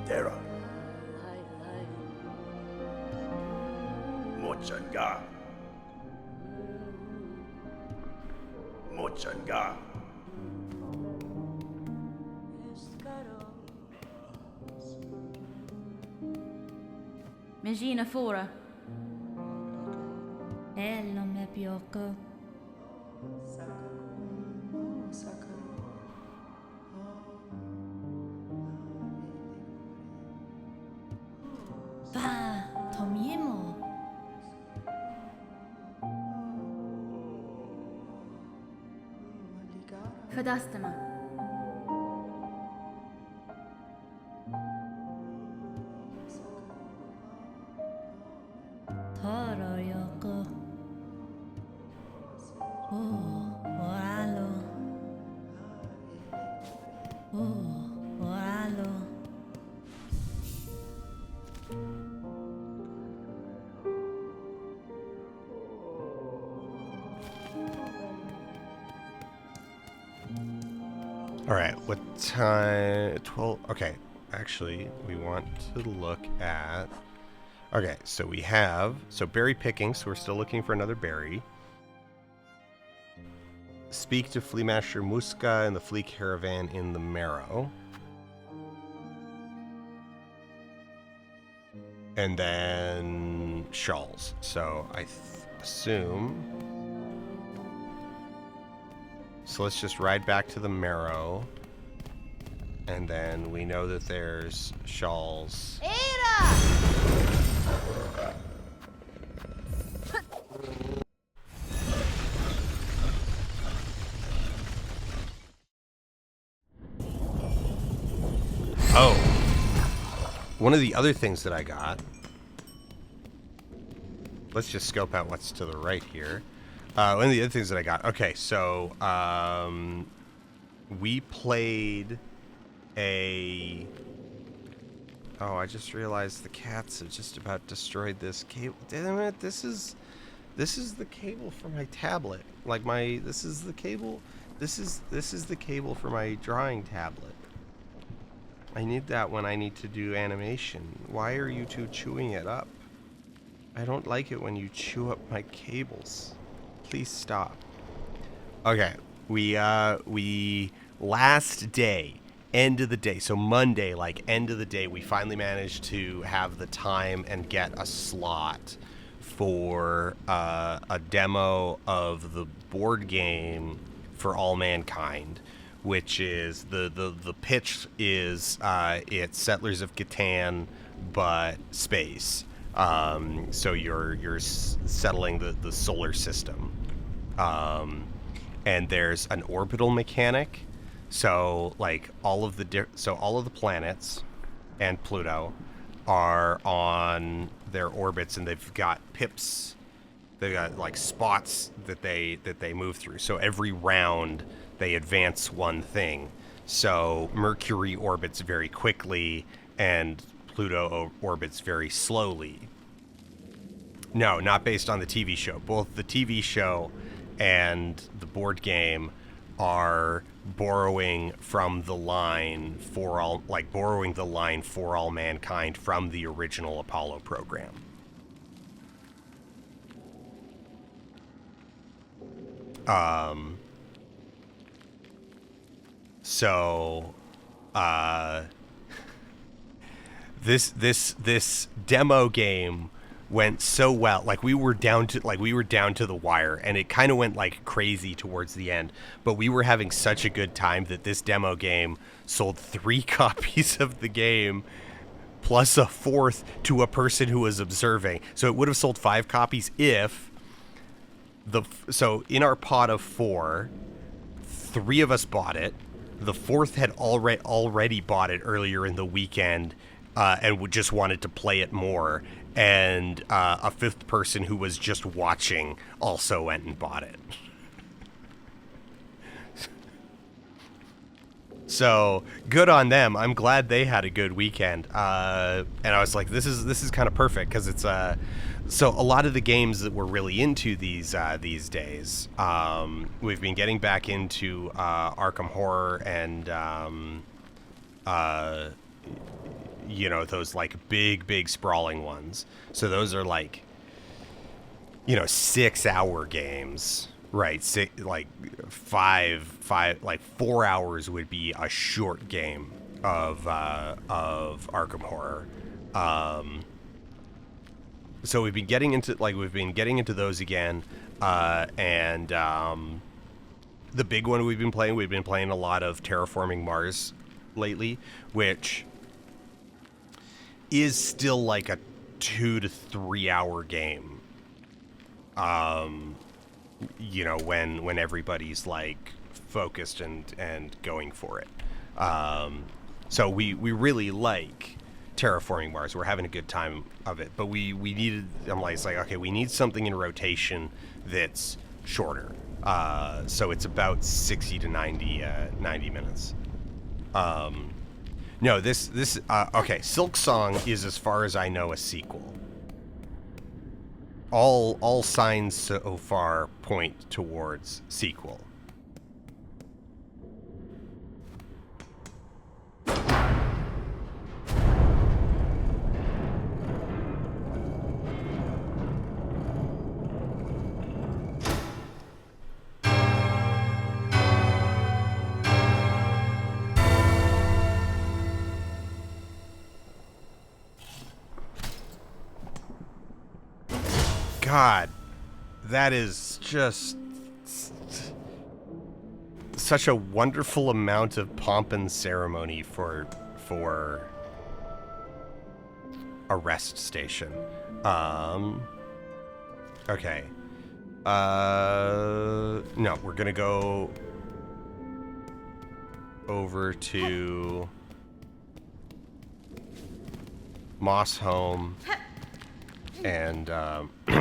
S4: Terra. Mochanga. Mochanga.
S2: Megina Fora.
S5: Elle me piocco. Va, tomiemo.
S2: Fadastama.
S5: Toro yoko. Oh, oralo. Oh, oralo.
S1: All right, what time? 12. Okay, actually, we want to look at. Okay, so we have berry picking. So we're still looking for another berry. Speak to Flea Master Muska and the Flea Caravan in the Marrow. And then shawls. So I assume. So let's just ride back to the Marrow. And then we know that there's shawls. Oh. One of the other things that I got. Let's just scope out what's to the right here. One of the other things that I got. Okay, so we played a. Oh, I just realized the cats have just about destroyed this cable. Damn it! This is the cable for my tablet. Like this is the cable. This is the cable for my drawing tablet. I need that when I need to do animation. Why are you two chewing it up? I don't like it when you chew up my cables. Please stop. Okay, we last day, end of the day, so Monday, like end of the day, we finally managed to have the time and get a slot for a demo of the board game For All Mankind, which is the pitch is it's Settlers of Catan but space. So you're settling the solar system, and there's an orbital mechanic. So like all of the planets and Pluto are on their orbits, and they've got pips. They've got like spots that they move through. So every round they advance one thing. So Mercury orbits very quickly, and Pluto orbits very slowly. No, not based on the TV show. Both the TV show and the board game are borrowing the line For All Mankind from the original Apollo program. This demo game went so well. Like we were down to the wire, and it kind of went like crazy towards the end, but we were having such a good time that this demo game sold 3 copies of the game plus a 4th to a person who was observing. So it would have sold 5 copies if so in our pot of 4, 3 of us bought it, The fourth had already bought it earlier in the weekend and just wanted to play it more. And a fifth person who was just watching also went and bought it. So good on them. I'm glad they had a good weekend. And I was like, this is kind of perfect because it's so a lot of the games that we're really into these days. We've been getting back into Arkham Horror and you know, those like big sprawling ones. So those are like, you know, 6-hour games, right? Like 4 hours would be a short game of Arkham Horror. So we've been getting into those again, and the big one we've been playing a lot of Terraforming Mars lately, which is still like a 2 to 3 hour game. You know, when everybody's like focused and going for it. So we really like Terraforming Mars. We're having a good time of it, but we needed. It's like, okay, we need something in rotation that's shorter. So it's about 60 to 90 minutes. No, this okay. Silksong is, as far as I know, a sequel. All signs so far point towards sequel. God, that is just such a wonderful amount of pomp and ceremony for a rest station. Okay. No, we're gonna go over to Moss Home and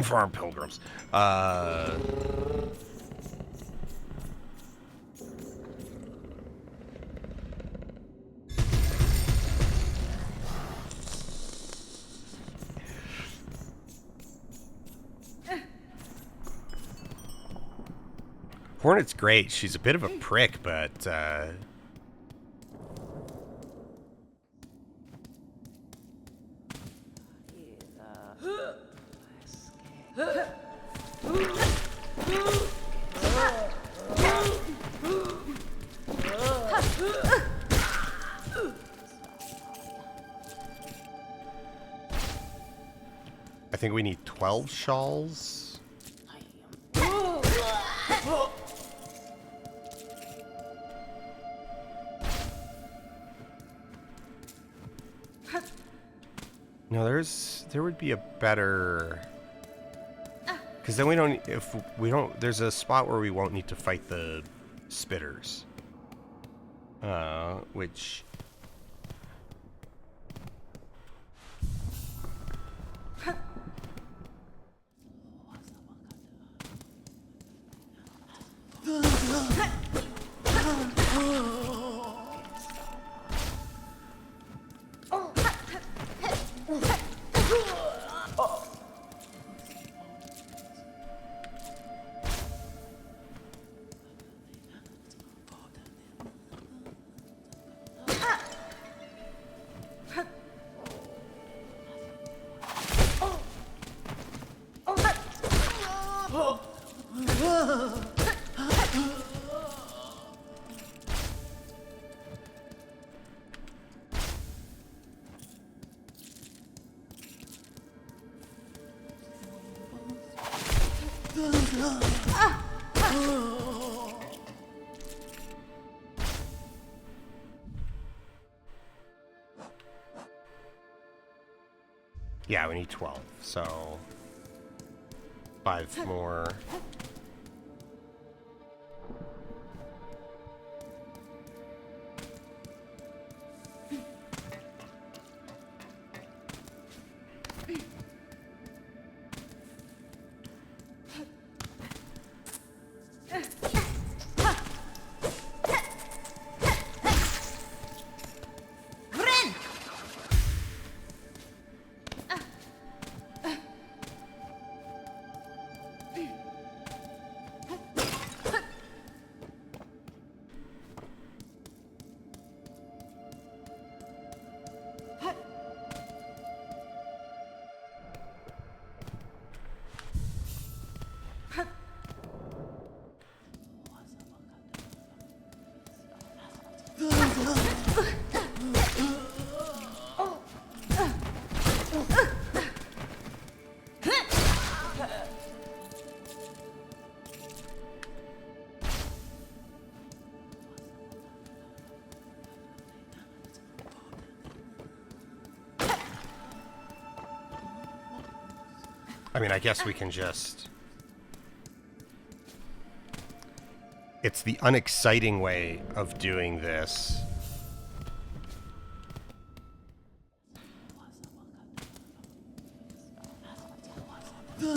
S1: Farm Pilgrims. Hornet's great. She's a bit of a prick, but I think we need 12 shawls. No, there would be a better, because then there's a spot where we won't need to fight the spitters. Which yeah, we need 12, so 5 more. I mean, I guess we can just... It's the unexciting way of doing this.
S5: Hey!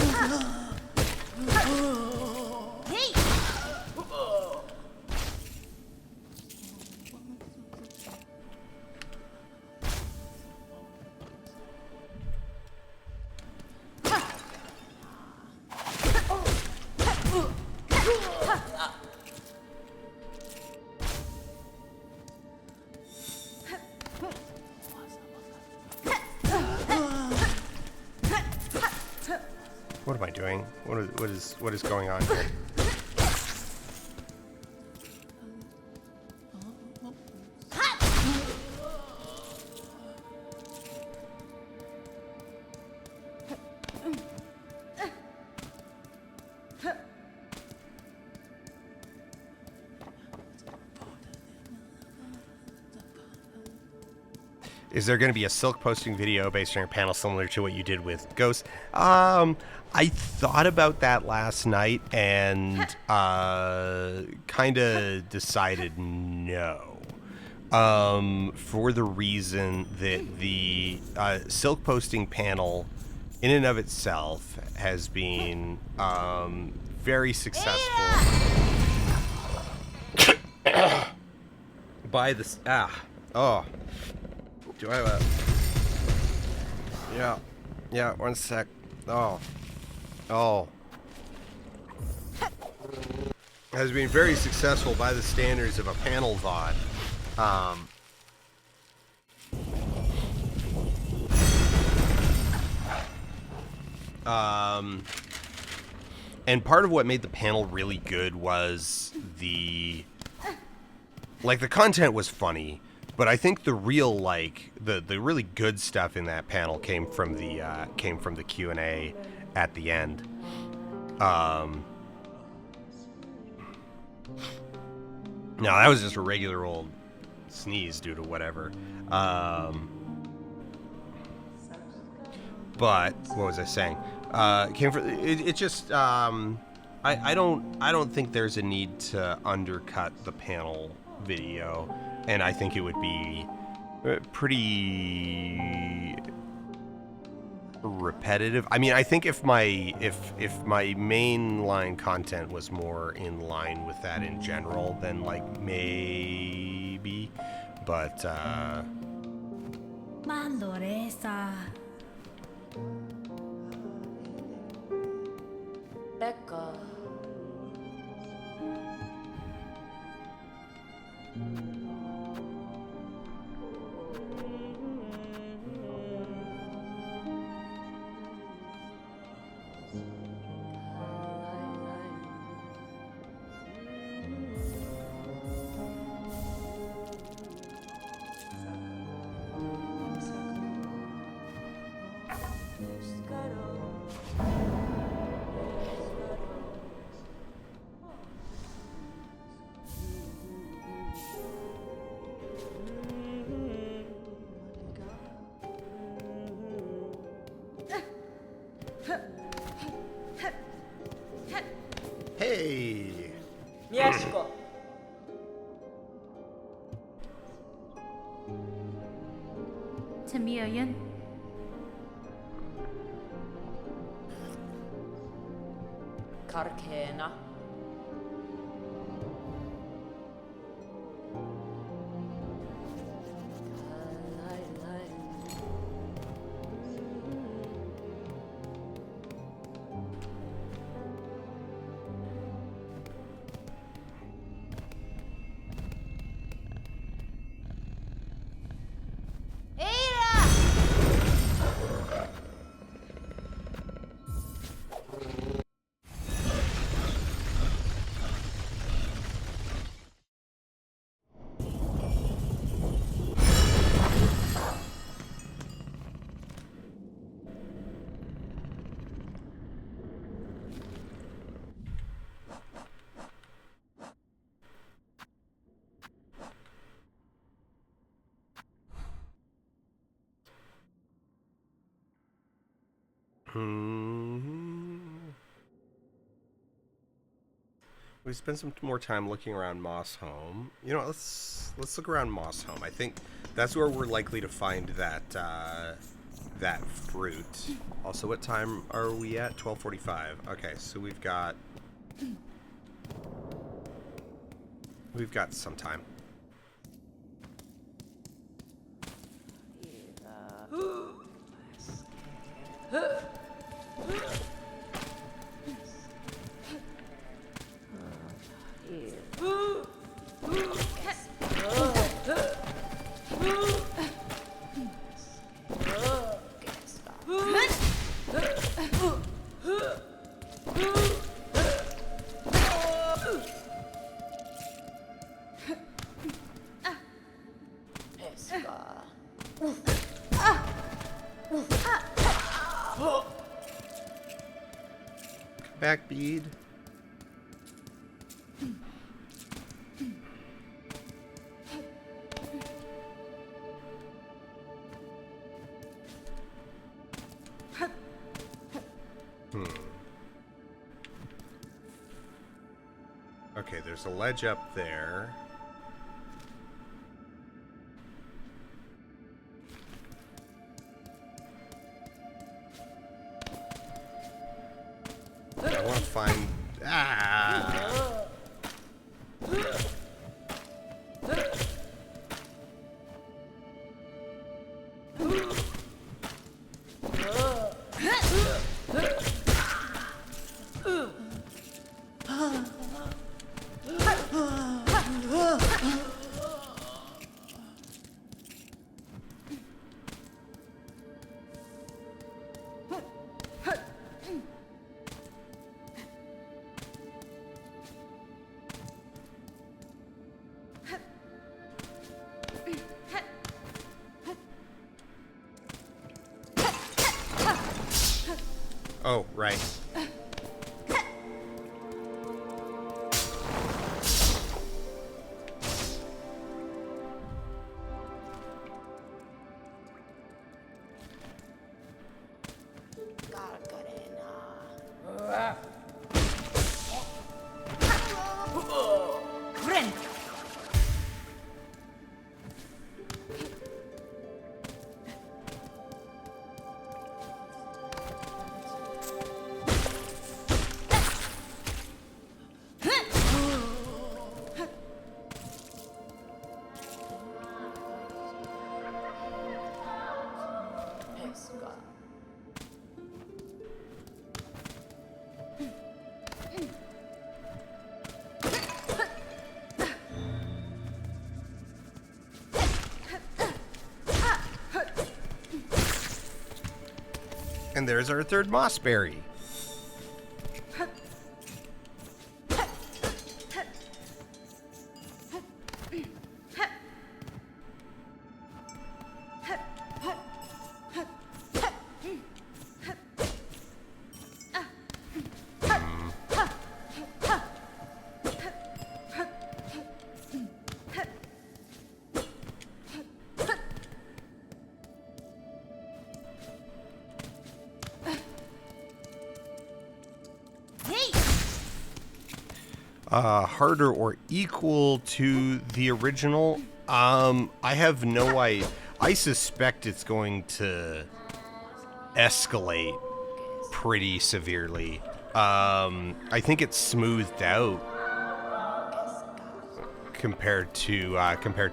S1: What am I doing? What is going on here? Is there going to be a Silk posting video based on your panel similar to what you did with Ghost? I thought about that last night and kind of decided no. For the reason that the Silk posting panel in and of itself has been very successful. By the... Do I have a... Yeah, 1 sec. Oh. Has been very successful by the standards of a panel VOD. And part of what made the panel really good was the content was funny. But I think the real, the really good stuff in that panel came from the Q&A at the end. No, that was just a regular old sneeze due to whatever. But what was I saying? Came from it just. I don't think there's a need to undercut the panel video. And I think it would be pretty repetitive. I mean, I think if my mainline content was more in line with that in general, then maybe. But
S5: Mandoresa.
S3: Becca.
S1: hey,
S3: Mieszko.
S2: Tamiyan.
S3: Karkena.
S1: Mm-hmm. We spend some more time looking around Moss Home. You know, let's look around Moss Home. I think that's where we're likely to find that fruit. Also, what time are we at? 12:45. Okay, so we've got some time. Back bead. Okay, there's a ledge up there. I want to find... Ah! Oh, right. And there's our third mossberry. Harder or equal to the original? I have no idea. I suspect it's going to escalate pretty severely. I think it's smoothed out compared to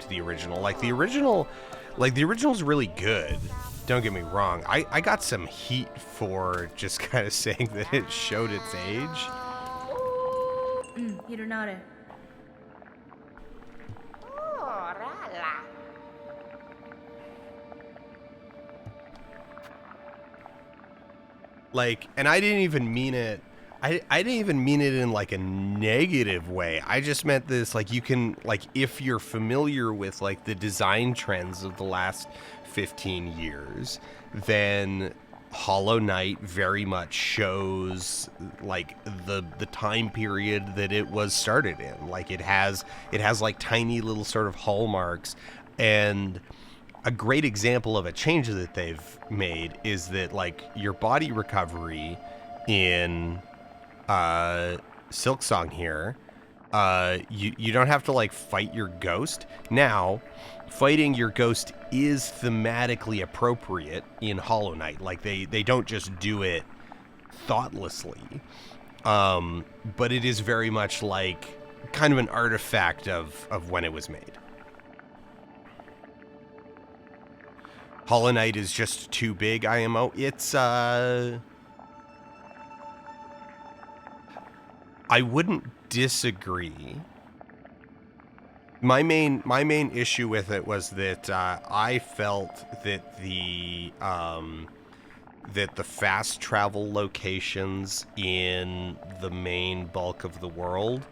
S1: the original. Like the original's really good. Don't get me wrong. I got some heat for just kind of saying that it showed its age.
S2: Hironare.
S1: Like, and I didn't even mean it. I didn't even mean it in like a negative way. I just meant this, like, you can, like, if you're familiar with like the design trends of the last 15 years, then Hollow Knight very much shows like the time period that it was started in. Like it has like tiny little sort of hallmarks. And a great example of a change that they've made is that like your body recovery in Silksong here you don't have to like fight your ghost. Now, fighting your ghost is thematically appropriate in Hollow Knight. Like they don't just do it thoughtlessly. But it is very much like kind of an artifact of when it was made. Hollow Knight is just too big, IMO. It's I wouldn't disagree. My main issue with it was that I felt that the fast travel locations in the main bulk of the world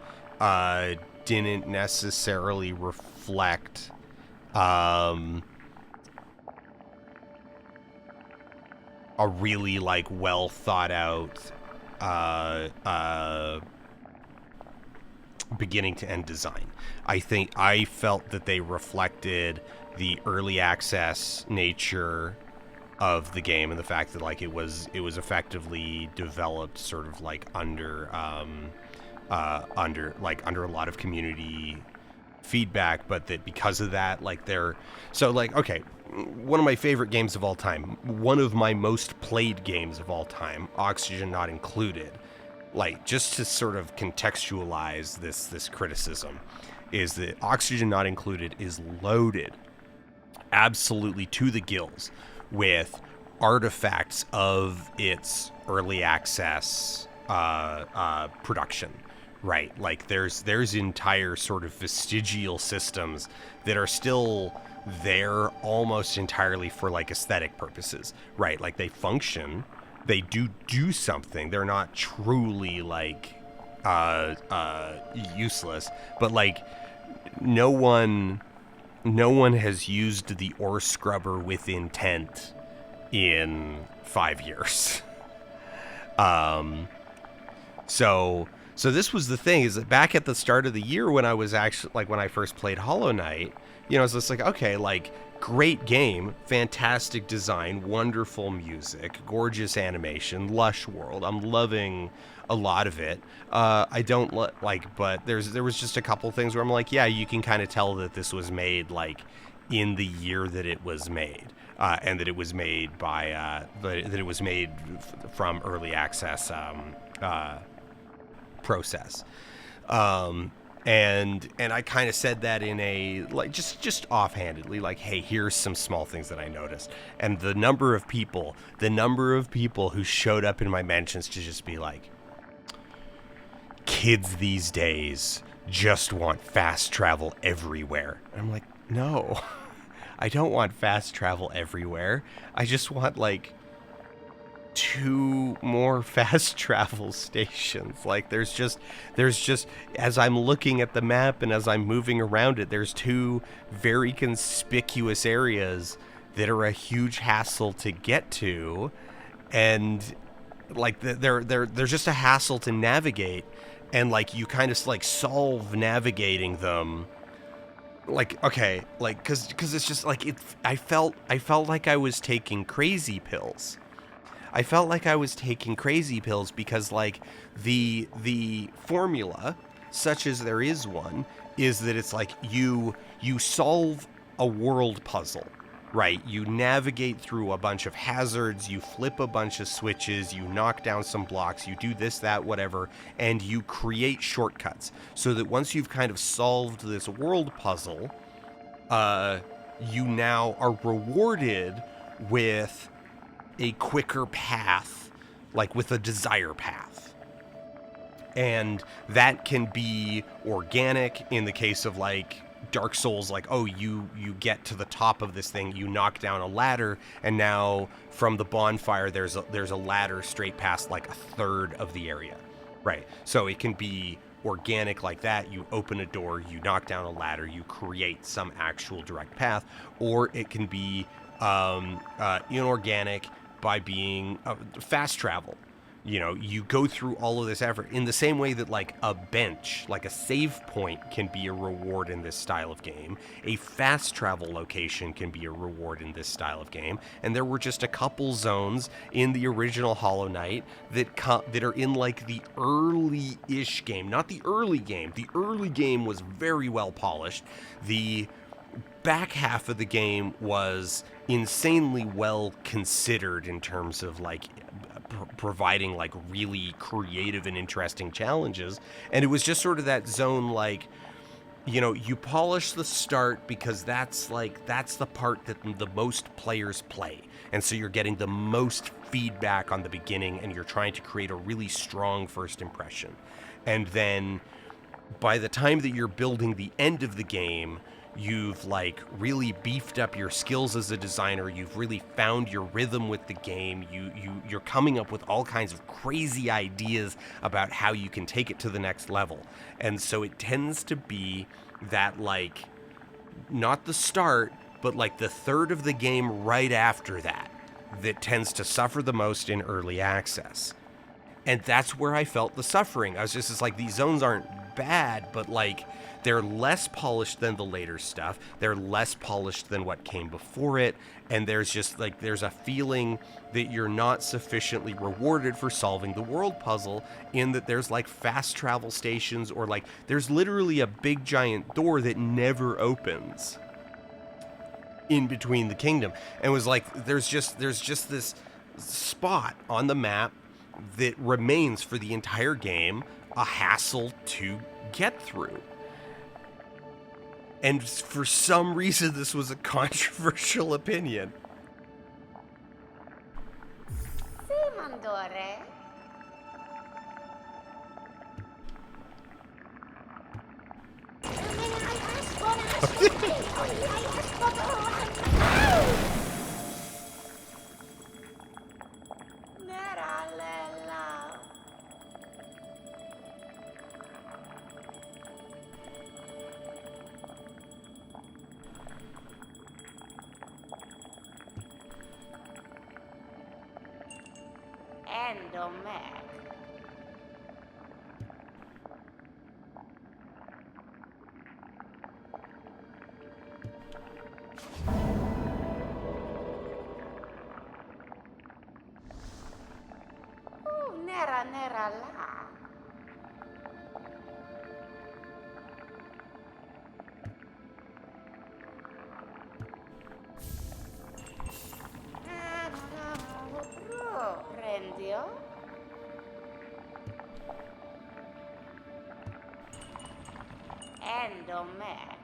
S1: didn't necessarily reflect a really like well thought out beginning to end design. I felt that they reflected the early access nature of the game and the fact that like it was effectively developed sort of like under a lot of community feedback, but that because of that, like they're so like, okay, one of my favorite games of all time, one of my most played games of all time, Oxygen Not Included, like just to sort of contextualize this criticism, is that Oxygen Not Included is loaded absolutely to the gills with artifacts of its early access production. Right, like there's entire sort of vestigial systems that are still there almost entirely for like aesthetic purposes, right? Like they function, they do something. They're not truly like useless, but like no one has used the ore scrubber with intent in 5 years. So this was the thing, is that back at the start of the year when I was actually, like when I first played Hollow Knight, you know, it's just like, okay, like great game, fantastic design, wonderful music, gorgeous animation, lush world. I'm loving a lot of it. I don't like, but there was just a couple things where I'm like, yeah, you can kind of tell that this was made like in the year that it was made. And that it was made by, that it was made from early access, process. And I kind of said that in a like just offhandedly, like, hey, here's some small things that I noticed. And the number of people who showed up in my mentions to just be like, kids these days just want fast travel everywhere. And I'm like, no, I don't want fast travel everywhere. I just want like 2 more fast travel stations. Like there's just as I'm looking at the map and as I'm moving around it, there's 2 very conspicuous areas that are a huge hassle to get to, and like they're just a hassle to navigate, and like you kind of like solve navigating them. Like, okay, like cuz it's just like I felt like I was taking crazy pills. I felt like I was taking crazy pills because, like, the formula, such as there is one, is that it's like you solve a world puzzle, right? You navigate through a bunch of hazards, you flip a bunch of switches, you knock down some blocks, you do this, that, whatever, and you create shortcuts so that once you've kind of solved this world puzzle, you now are rewarded with a quicker path, like with a desire path. And that can be organic in the case of like Dark Souls, like, oh, you get to the top of this thing, you knock down a ladder, and now from the bonfire there's a ladder straight past like a third of the area, right? So it can be organic like that. You open a door, you knock down a ladder, you create some actual direct path. Or it can be inorganic by being fast travel, you go through all of this effort in the same way that like a bench, like a save point can be a reward in this style of game. A fast travel location can be a reward in this style of game. And there were just a couple zones in the original Hollow Knight that are in like the early-ish game, not the early game. The early game was very well polished. The back half of the game was insanely well considered in terms of like providing like really creative and interesting challenges. And it was just sort of that zone, like, you polish the start because that's the part that the most players play. And so you're getting the most feedback on the beginning and you're trying to create a really strong first impression. And then by the time that you're building the end of the game, you've like really beefed up your skills as a designer. You've really found your rhythm with the game. You're coming up with all kinds of crazy ideas about how you can take it to the next level. And so it tends to be that like not the start, but like the third of the game right after that tends to suffer the most in early access. And that's where I felt the suffering. I was just like, these zones aren't bad, but like they're less polished than the later stuff. They're less polished than what came before it. And there's a feeling that you're not sufficiently rewarded for solving the world puzzle, in that there's like fast travel stations, or like there's literally a big giant door that never opens in between the kingdom. And it was like, there's just this spot on the map that remains for the entire game a hassle to get through. And for some reason, this was a controversial opinion.
S5: Mandore. Endomac. Nera la. Rendio. Endomac.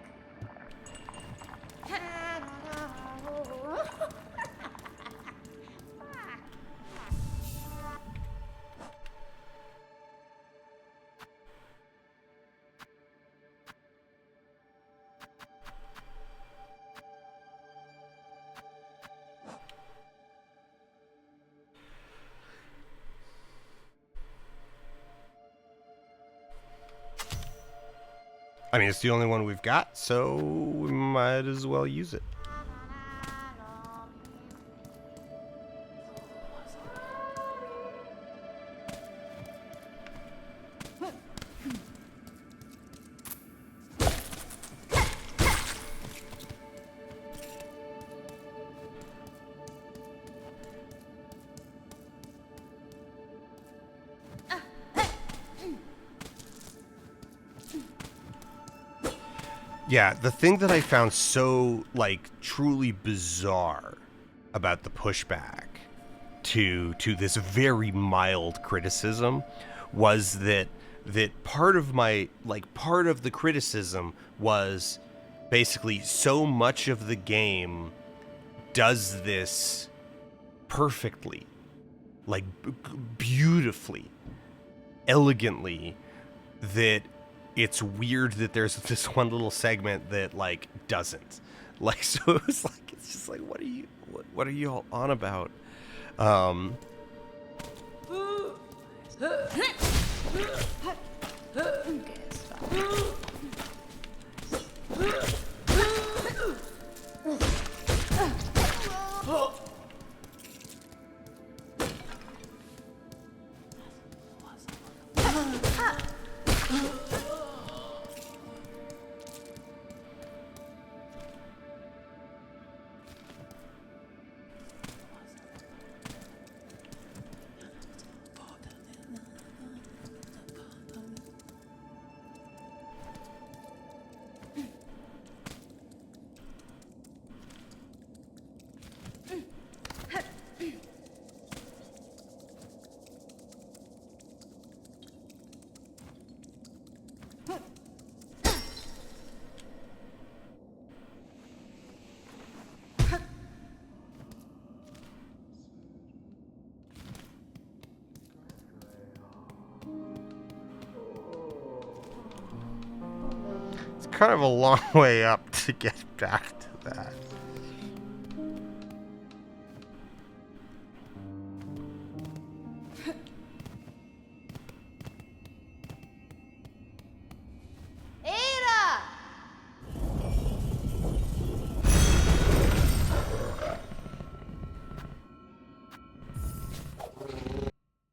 S1: I mean, it's the only one we've got, so we might as well use it. Yeah, the thing that I found so, like, truly bizarre about the pushback to this very mild criticism was that part of the criticism was basically so much of the game does this perfectly, like beautifully, elegantly, that it's weird that there's this one little segment that like doesn't. Like, so it was like, it's just like, what are you all on about? It's kind of a long way up to get back to that.
S5: Ada!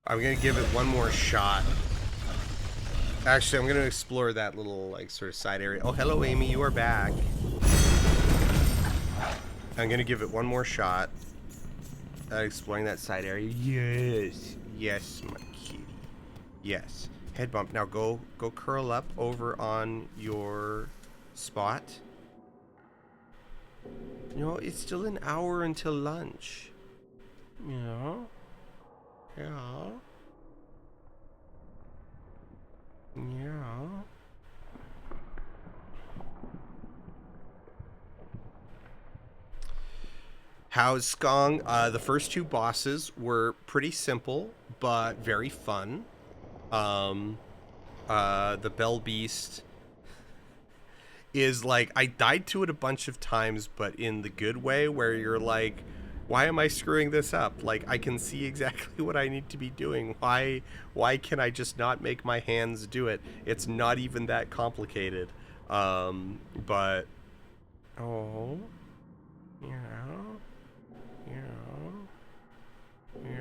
S1: I'm gonna give it one more shot. Actually, I'm gonna explore that little like sort of side area. Oh, hello, Amy. You are back. I'm gonna give it one more shot at exploring that side area. Yes, yes, my kitty. Yes. Head bump. Now go curl up over on your spot. You know, it's still an hour until lunch. Yeah. Yeah. Yeah. How's Skong? The first two bosses were pretty simple, but very fun. The Bell Beast is like, I died to it a bunch of times, but in the good way, where you're like, why am I screwing this up? Like, I can see exactly what I need to be doing. Why can I just not make my hands do it? It's not even that complicated. But oh, yeah, yeah, yeah.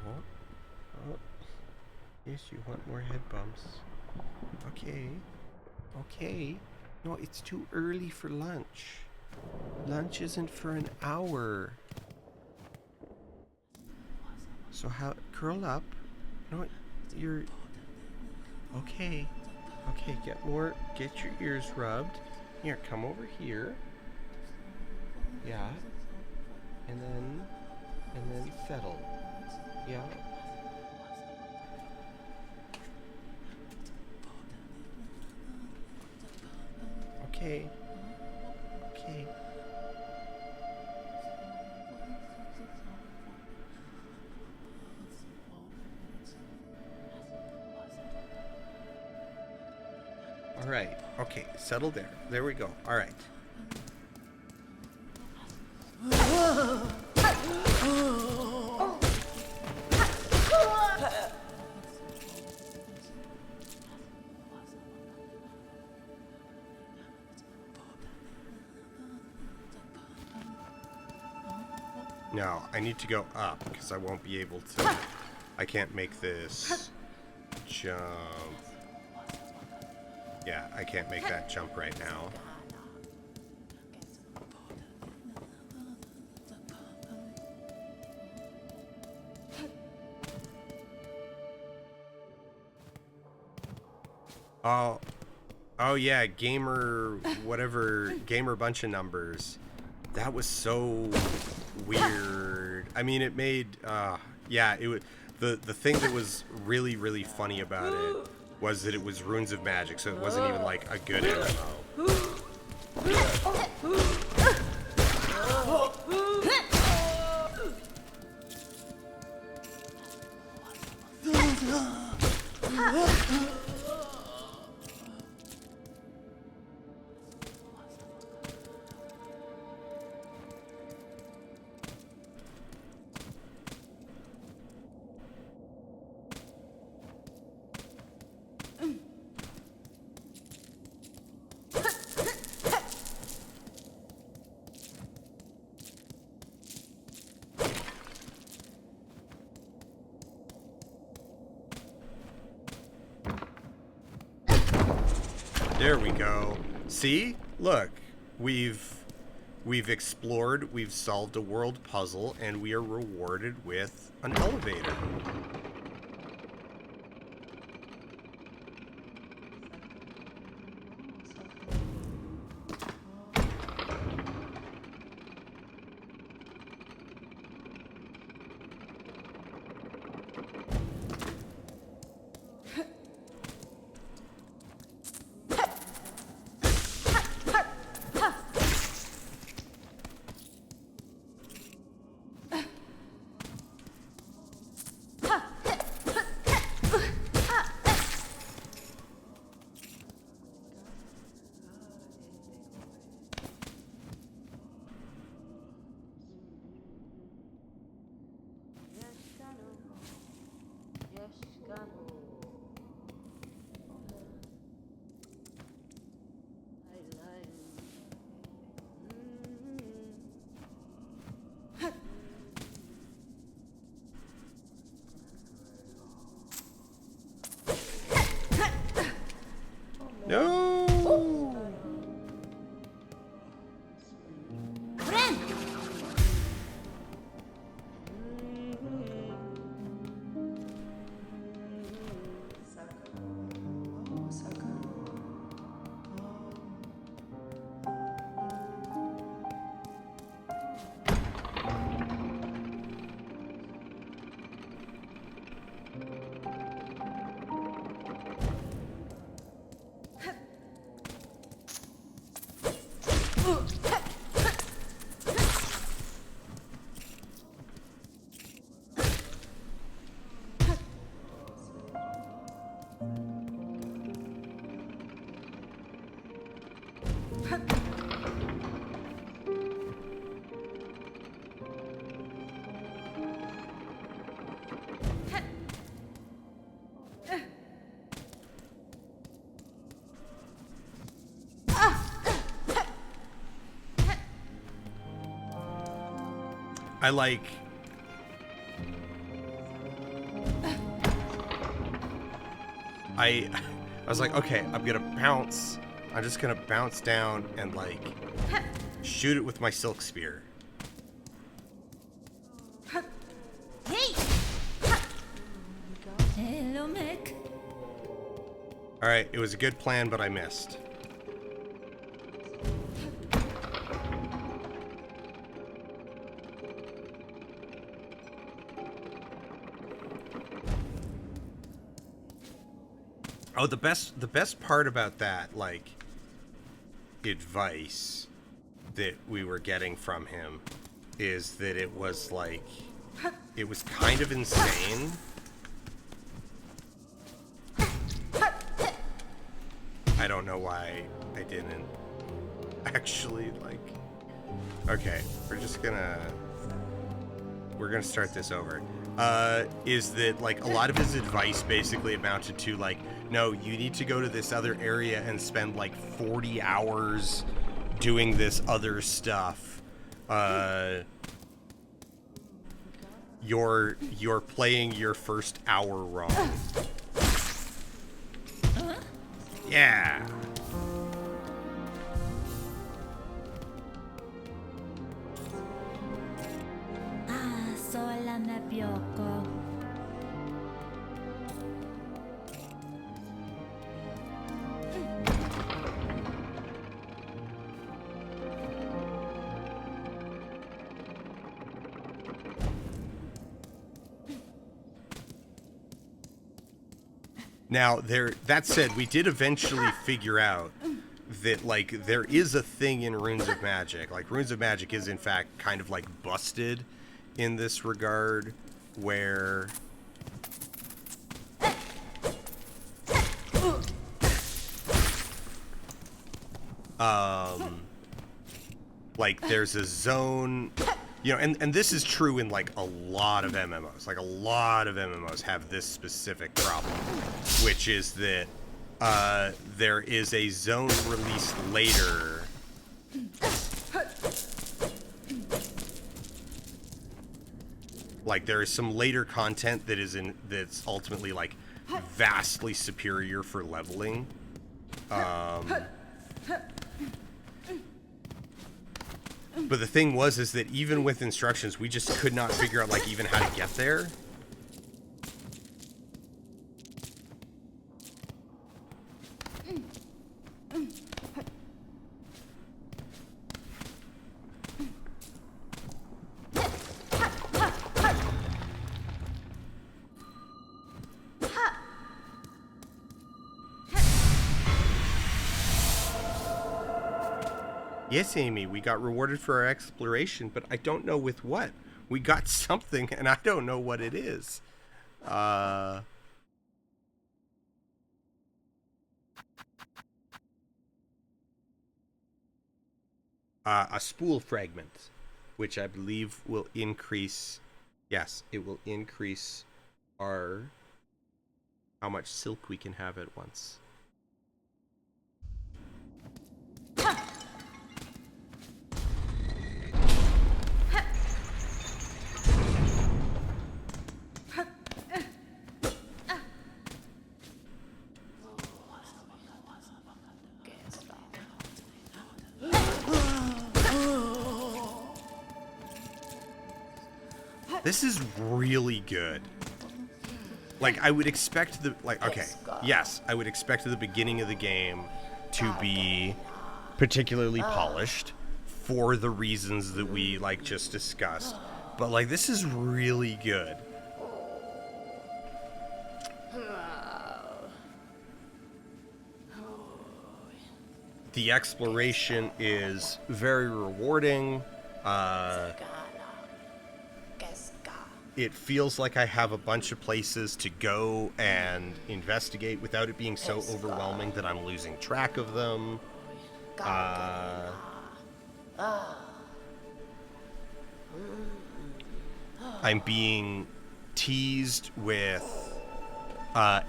S1: Oh, yes, you want more head bumps. Okay. Okay. No, it's too early for lunch. Lunch isn't for an hour. So how, curl up. No, you're, okay. Okay, get your ears rubbed. Here, come over here. Yeah. And then settle. Yeah. Okay. Okay. All right. Okay, settle there. There we go. All right. Now, I need to go up because I won't be able to. I can't make this jump. Yeah, I can't make that jump right now. Oh yeah, gamer bunch of numbers. That was so weird. I mean, it made yeah, it was the thing that was really funny about it was that it was Runes of Magic, so it wasn't even like a good MMO. There we go. See? Look. We've explored, we've solved a world puzzle, and we are rewarded with an elevator. No!
S5: Ren!
S1: I like... I was like, okay, I'm gonna bounce. I'm just gonna bounce down and, like, shoot it with my silk spear.
S5: Hey! Hello, mec.
S1: Alright, it was a good plan, but I missed. Oh, the best part about that, like, advice that we were getting from him is that it was, like, it was kind of insane. I don't know why I didn't actually, like... Okay, we're gonna start this over. Is that, like, a lot of his advice basically amounted to, like, no, you need to go to this other area and spend, like, 40 hours doing this other stuff. You're playing your first hour wrong. Yeah.
S5: Ah, sola na bioko.
S1: Now, that said, we did eventually figure out that, like, there is a thing in Runes of Magic. Like, Runes of Magic is, in fact, kind of, like, busted in this regard, where... like, there's a zone... You know, and this is true in, like, a lot of MMOs. Like, a lot of MMOs have this specific problem, which is that there is a zone released later. Like, there is some later content that that's ultimately, like, vastly superior for leveling. But the thing is that even with instructions, we just could not figure out, like, even how to get there. Yes, Amy, we got rewarded for our exploration, but I don't know with what. We got something, and I don't know what it is. A spool fragment, which I believe will increase... Yes, it will increase our... how much silk we can have at once. This is really good. Like, I would expect the... Like, okay. Yes, I would expect the beginning of the game to be particularly polished for the reasons that we, like, just discussed. But, like, this is really good. The exploration is very rewarding. It feels like I have a bunch of places to go and investigate without it being so overwhelming that I'm losing track of them. I'm being teased with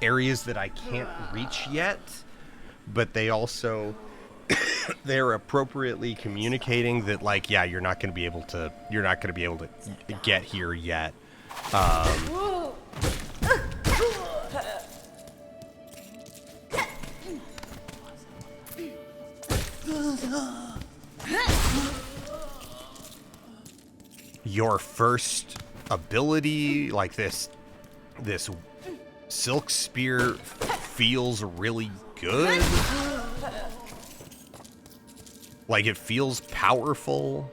S1: areas that I can't reach yet, but they also... they're appropriately communicating that, like, yeah, you're not going to be able to get here yet. Your first ability, like this silk spear, feels really good. Like, it feels powerful.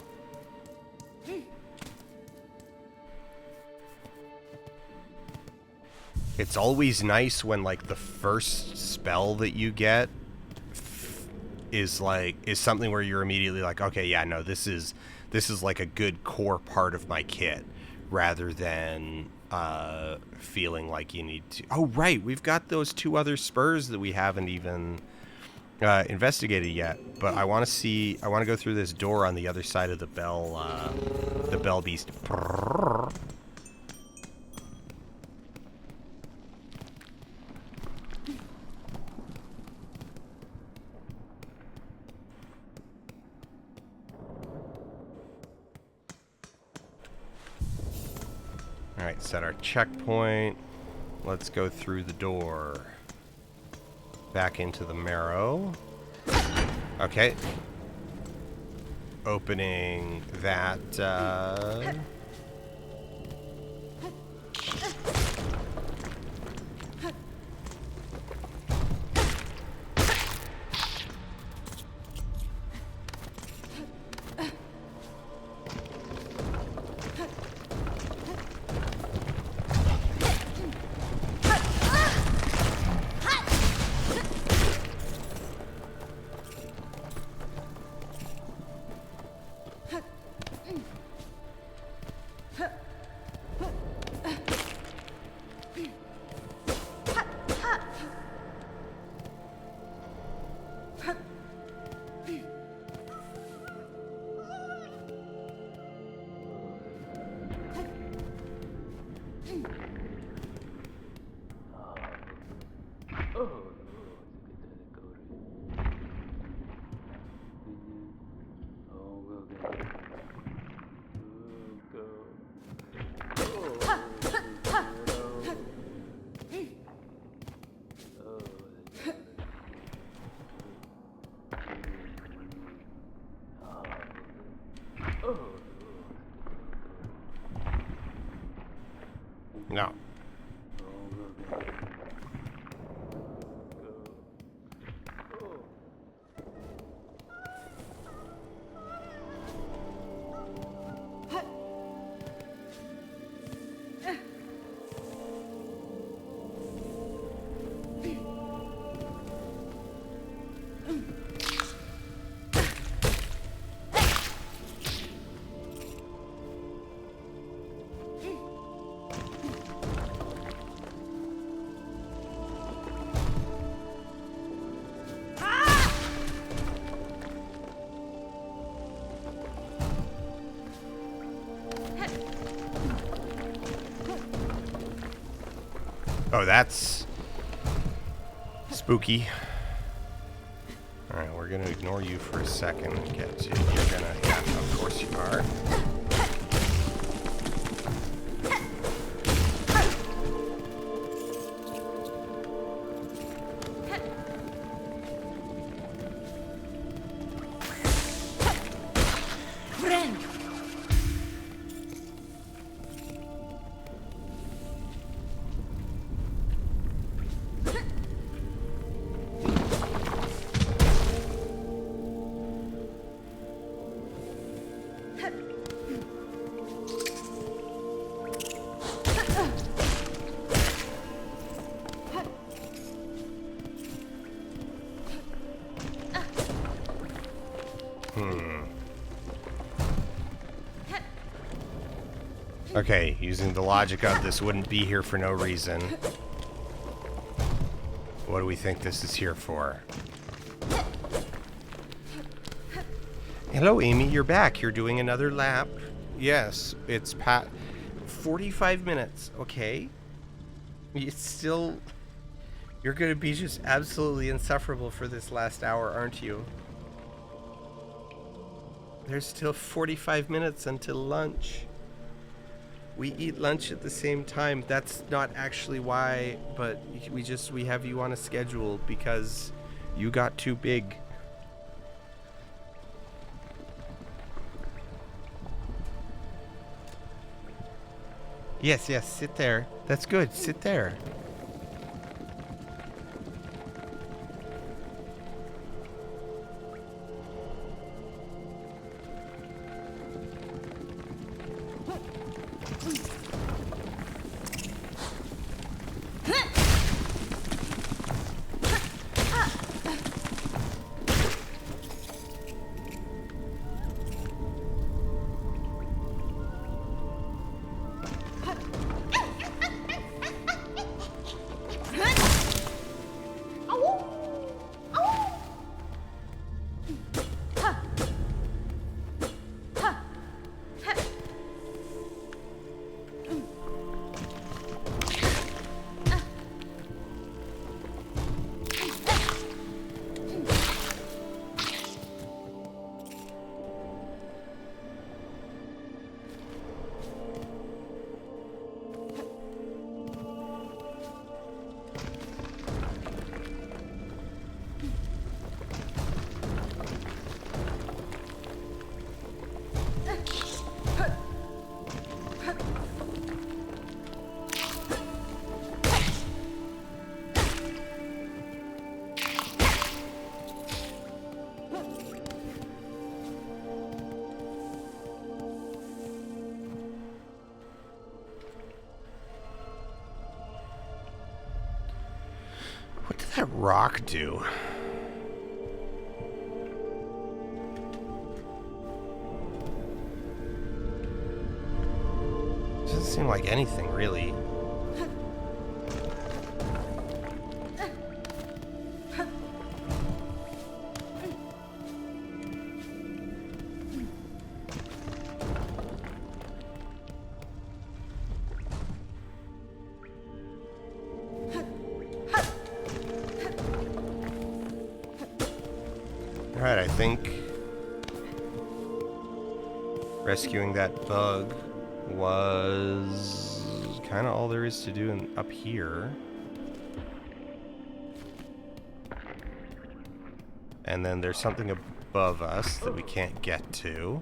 S1: It's always nice when, like, the first spell that you get is something where you're immediately like, okay, yeah, no, this is like a good core part of my kit, rather than feeling like you need to... Oh, right, we've got those 2 other spurs that we haven't even investigated yet, but I want to go through this door on the other side of the bell beast. All right, set our checkpoint. Let's go through the door. Back into the marrow. Okay. Opening that, No. Oh, that's spooky. Alright, we're gonna ignore you for a second and get to... You're gonna... Yeah, of course you are. Okay, using the logic of this wouldn't be here for no reason. What do we think this is here for? Hello, Amy, you're back. You're doing another lap. Yes, it's 45 minutes, okay? It's still... You're gonna be just absolutely insufferable for this last hour, aren't you? There's still 45 minutes until lunch. We eat lunch at the same time. That's not actually why, but we have you on a schedule because you got too big. Yes, sit there. That's good. Sit there. What did that rock do? Doesn't seem like anything, really. Alright, I think rescuing that bug was kind of all there is to do up here. And then there's something above us that we can't get to.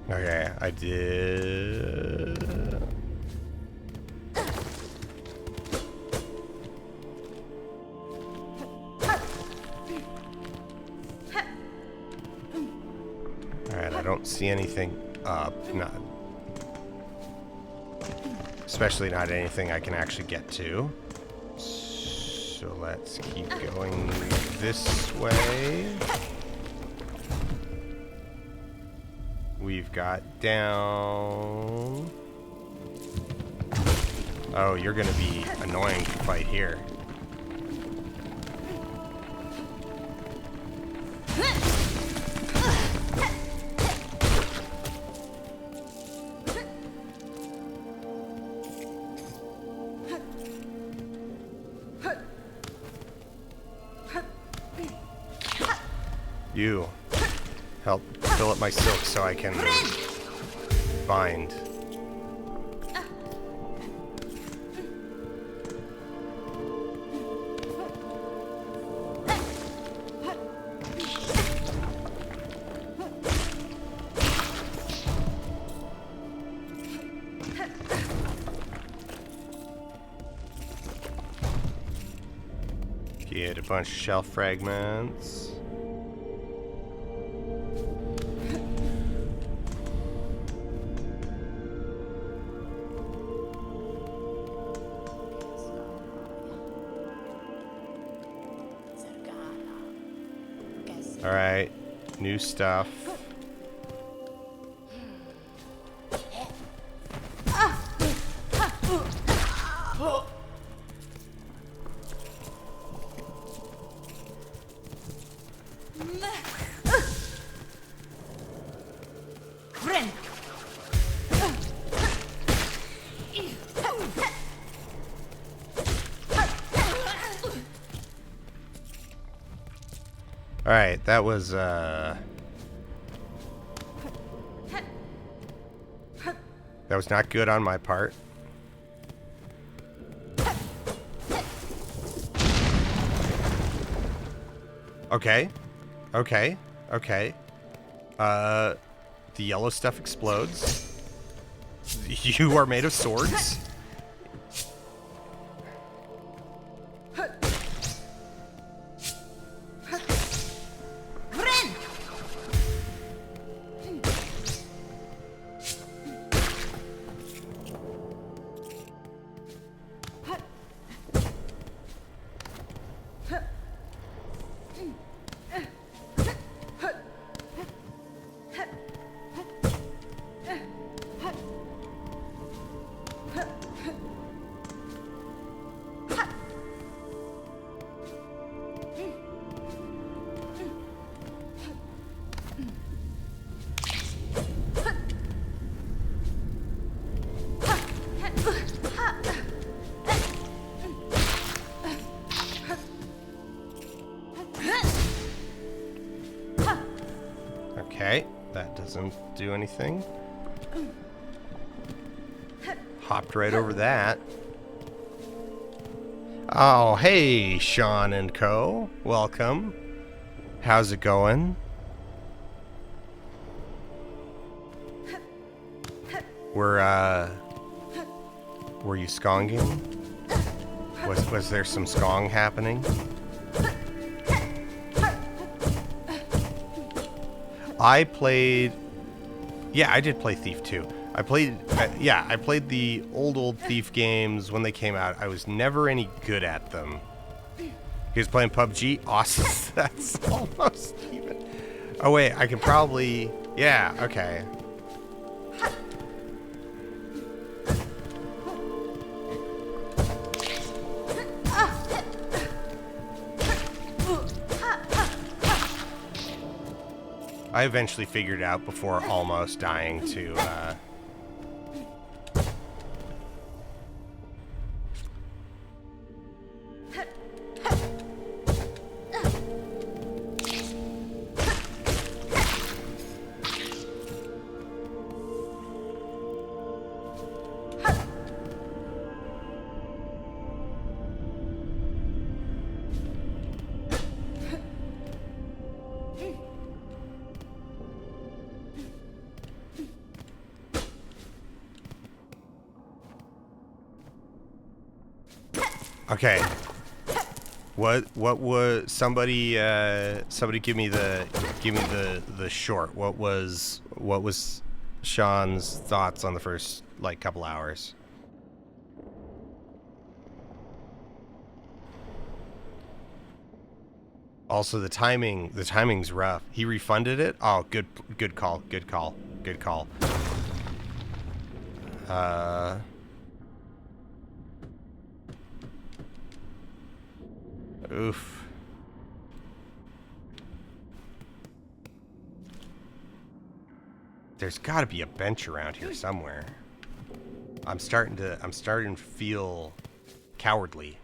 S1: Okay, I did. Alright, I don't see anything up. Not. Especially not anything I can actually get to. So let's keep going this way. We've got down. Oh, you're gonna be annoying to fight here. You help fill up my silk so I can bind. Get a bunch of shelf fragments. Alright, new stuff. Alright, that was, that was not good on my part. Okay. Okay. Okay. The yellow stuff explodes. You are made of swords? Okay, that doesn't do anything. Hopped right over that. Oh, hey, Sean and Co. Welcome. How's it going? Were you skonging? Was there some skong happening? I played... Yeah, I did play Thief 2. I played the old Thief games when they came out. I was never any good at them. You guys playing PUBG? Awesome. That's almost even. Oh, wait, I can probably... Yeah, okay. I eventually figured it out before almost dying to, Okay. What was somebody give me the short. What was Sean's thoughts on the first like couple hours? Also the timing's rough. He refunded it? Oh, good call. Oof. There's got to be a bench around here somewhere. I'm starting to feel cowardly.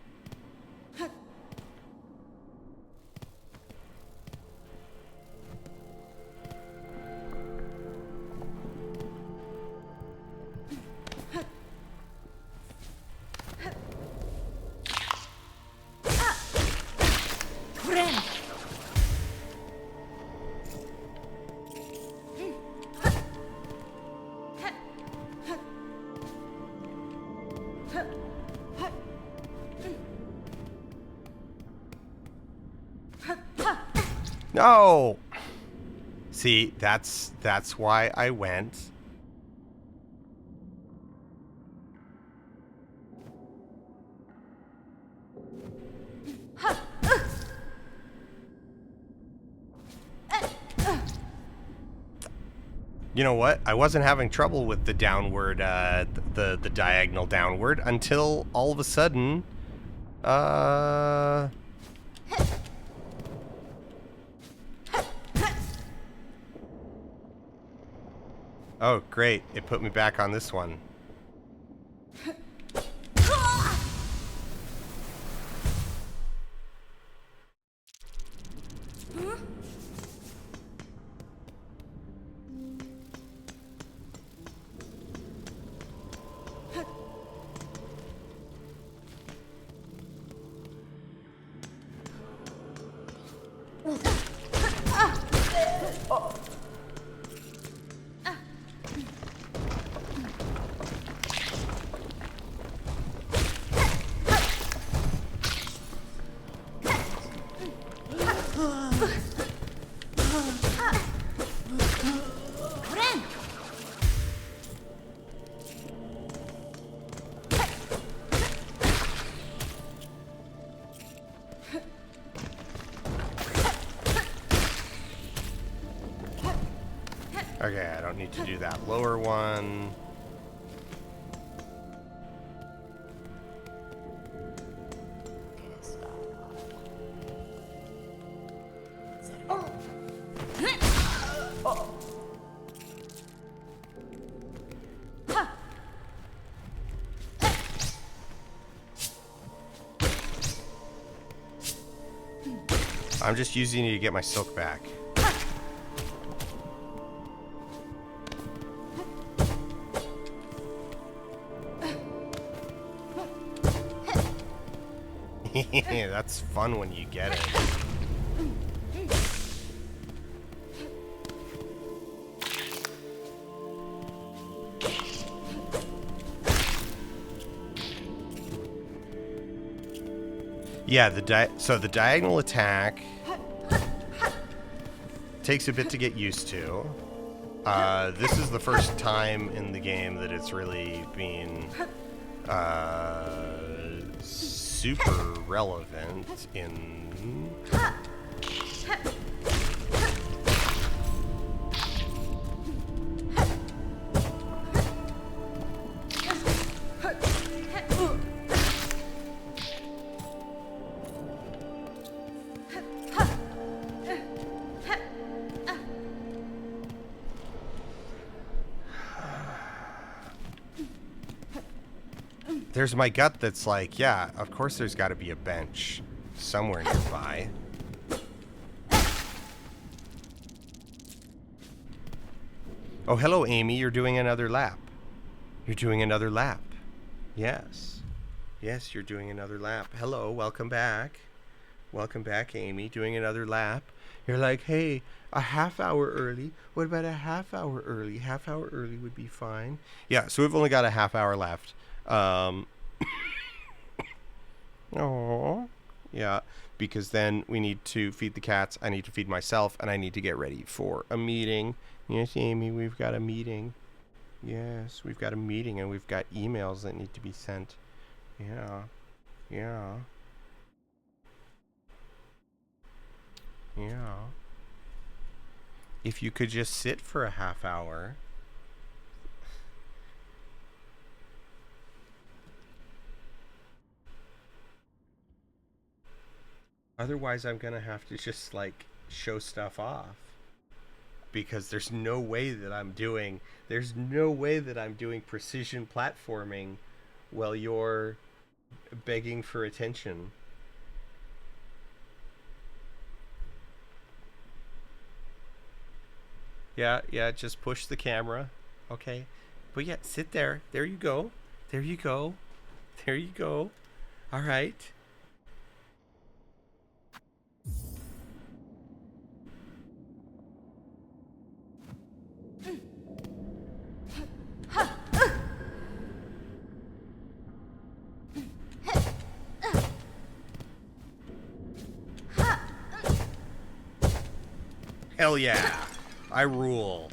S1: No. See, that's why I went. You know what? I wasn't having trouble with the downward, the diagonal downward until all of a sudden, oh, great. It put me back on this one. Okay, I don't need to do that lower one. I'm just using it to get my silk back. That's fun when you get it. Yeah, so the diagonal attack takes a bit to get used to. This is the first time in the game that it's really been super relevant in... there's my gut that's like, yeah, of course there's got to be a bench somewhere nearby. Oh, hello, Amy. You're doing another lap. You're doing another lap. Yes. Yes, you're doing another lap. Hello, welcome back. Welcome back, Amy. Doing another lap. You're like, hey, a half hour early. What about a half hour early? Half hour early would be fine. Yeah, so we've only got a half hour left. Oh, yeah, because then we need to feed the cats. I need to feed myself, and I need to get ready for a meeting. Yes, Amy, we've got a meeting. Yes, we've got a meeting, and we've got emails that need to be sent. Yeah. Yeah. Yeah. If you could just sit for a half hour. Otherwise, I'm going to have to just, like, show stuff off. Because there's no way that I'm doing precision platforming while you're begging for attention. Yeah, just push the camera. Okay. But yeah, sit there. There you go. There you go. There you go. All right. Hell yeah. I rule.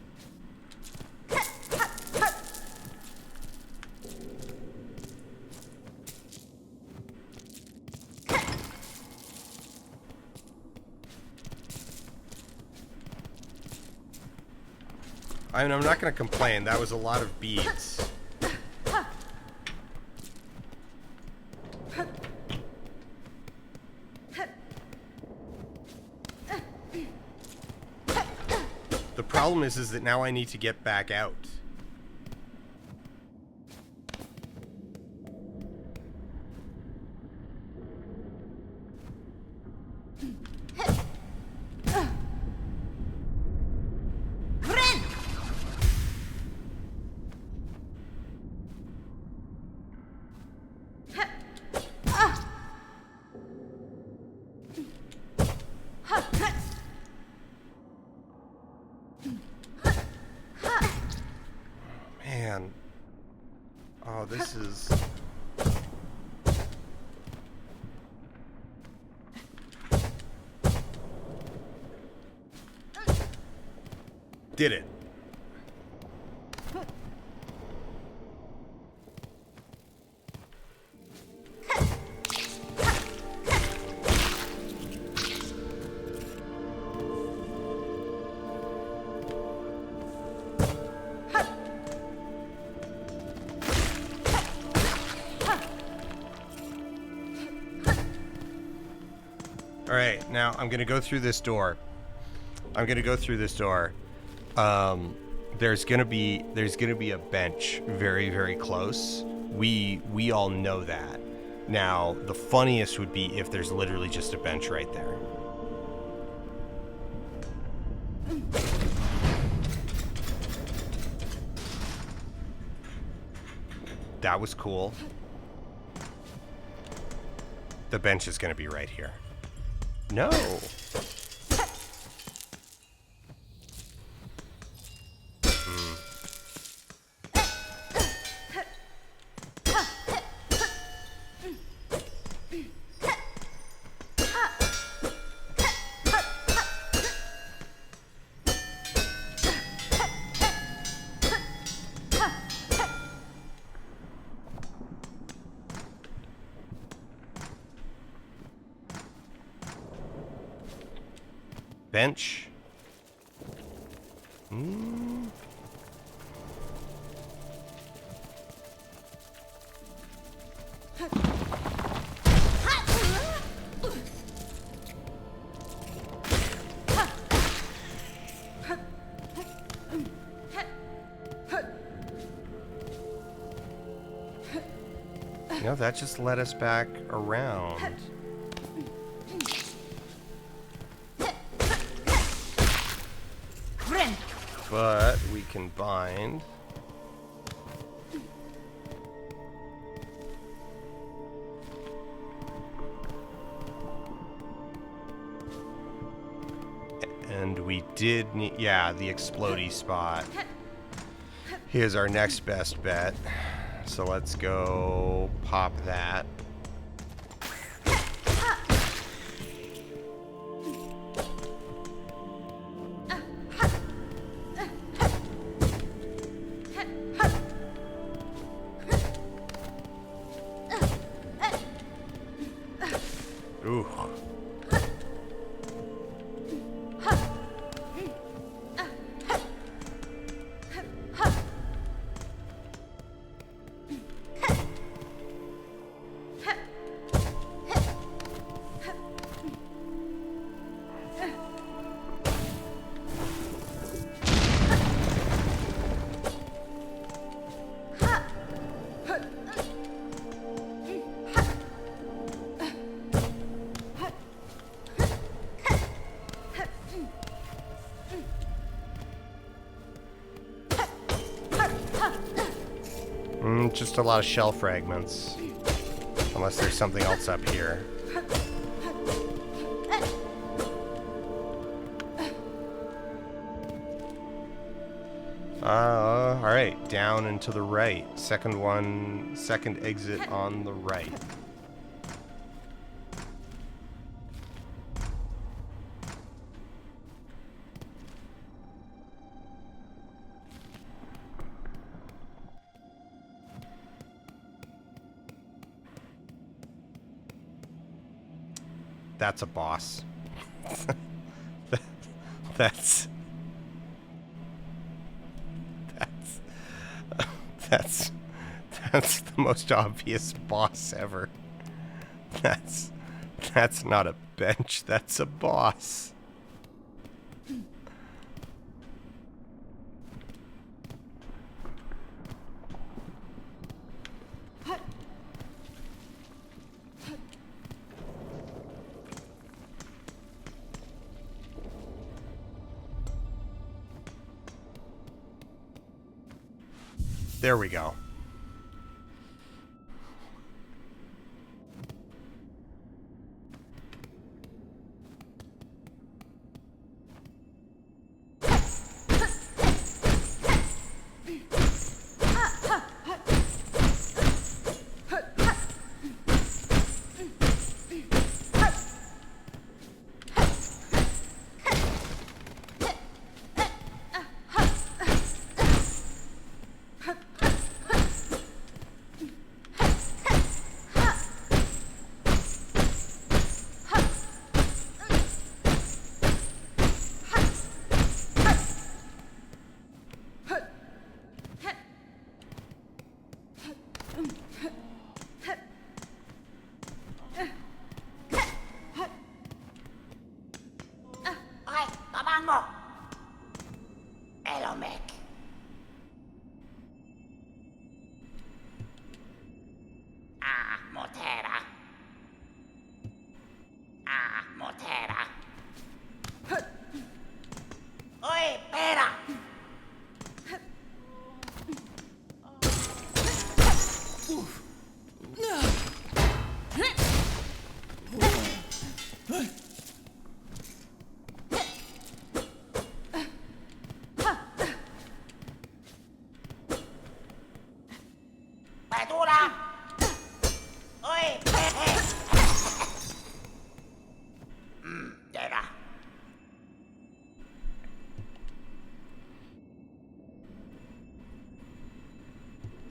S1: I mean, I'm not going to complain. That was a lot of beads. The problem is that now I need to get back out. Man. Oh, this is... Did it. All right, now I'm gonna go through this door. There's gonna be a bench very, very close. We all know that. Now, the funniest would be if there's literally just a bench right there. That was cool. The bench is gonna be right here. No. Bench. No, that just led us back around. But we can bind. And we did need, yeah, the explodey spot. Here's our next best bet. So let's go pop that. Ooh. Just a lot of shell fragments. Unless there's something else up here. Alright, down and to the right. Second exit on the right. That's a boss. that's the most obvious boss ever. That's not a bench, that's a boss. There we go.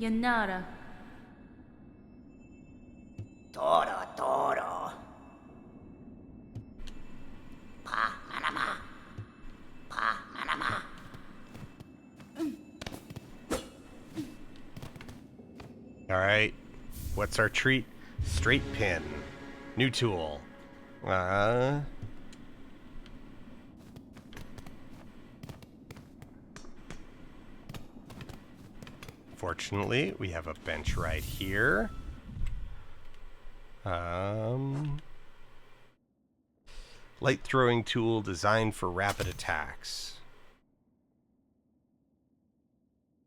S2: Yanara.
S3: Toro. Pa manama.
S1: Alright. What's our treat? Straight pin. New tool. Fortunately, we have a bench right here. Light throwing tool designed for rapid attacks.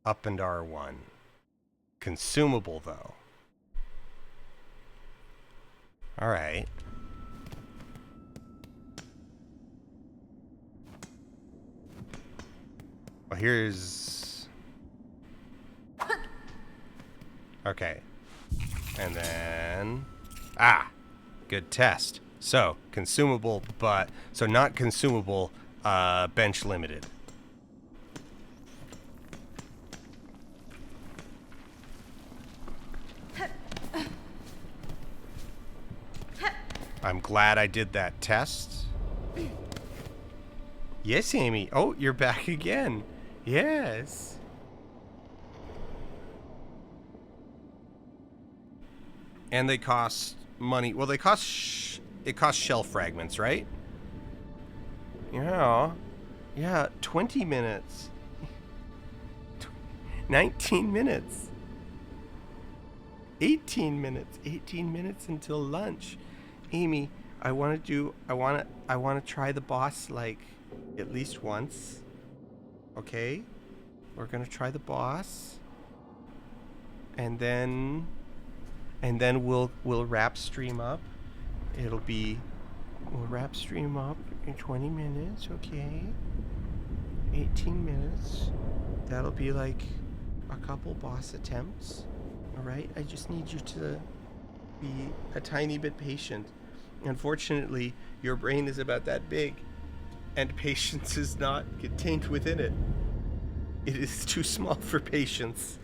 S1: Up and R1. Consumable, though. Alright. Well, here's... Okay. And then... Ah! Good test. So, consumable, but... So, not consumable, bench limited. I'm glad I did that test. Yes, Amy. Oh, you're back again. Yes. And they cost money. Well, they cost... it costs shell fragments, right? Yeah. Yeah, 20 minutes. 19 minutes. 18 minutes. 18 minutes until lunch. Amy, I want to try the boss like at least once. Okay? We're going to try the boss. And then we'll wrap stream up. We'll wrap stream up in 20 minutes, okay? 18 minutes. That'll be like a couple boss attempts. All right? I just need you to be a tiny bit patient. Unfortunately, your brain is about that big, and patience is not contained within it. It is too small for patience.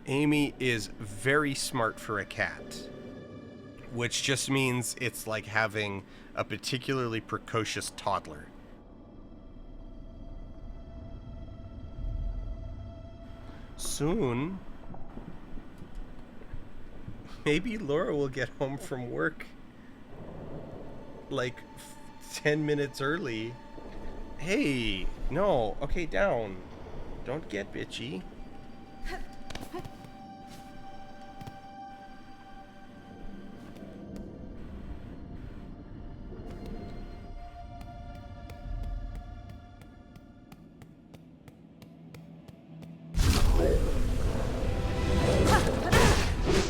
S1: Amy is very smart for a cat, which just means it's like having a particularly precocious toddler. Soon, maybe Laura will get home from work like 10 minutes early. Hey, no, okay, down. Don't get bitchy.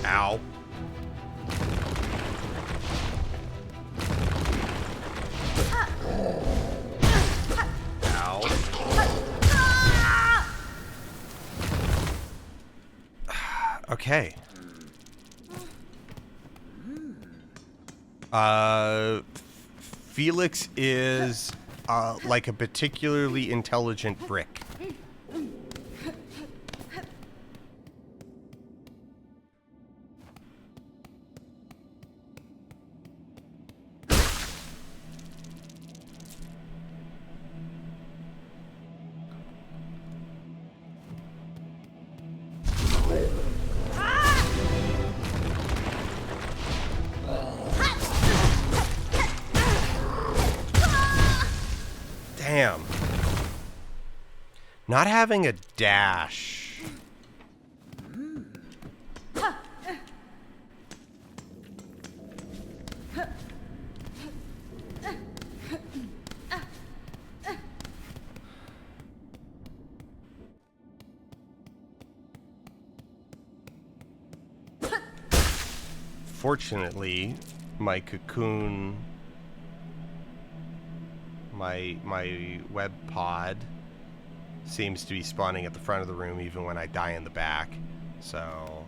S1: Ow. Ow. Okay. Felix is like a particularly intelligent brick. Damn. Not having a dash. Fortunately, my cocoon, my web pod seems to be spawning at the front of the room even when I die in the back. So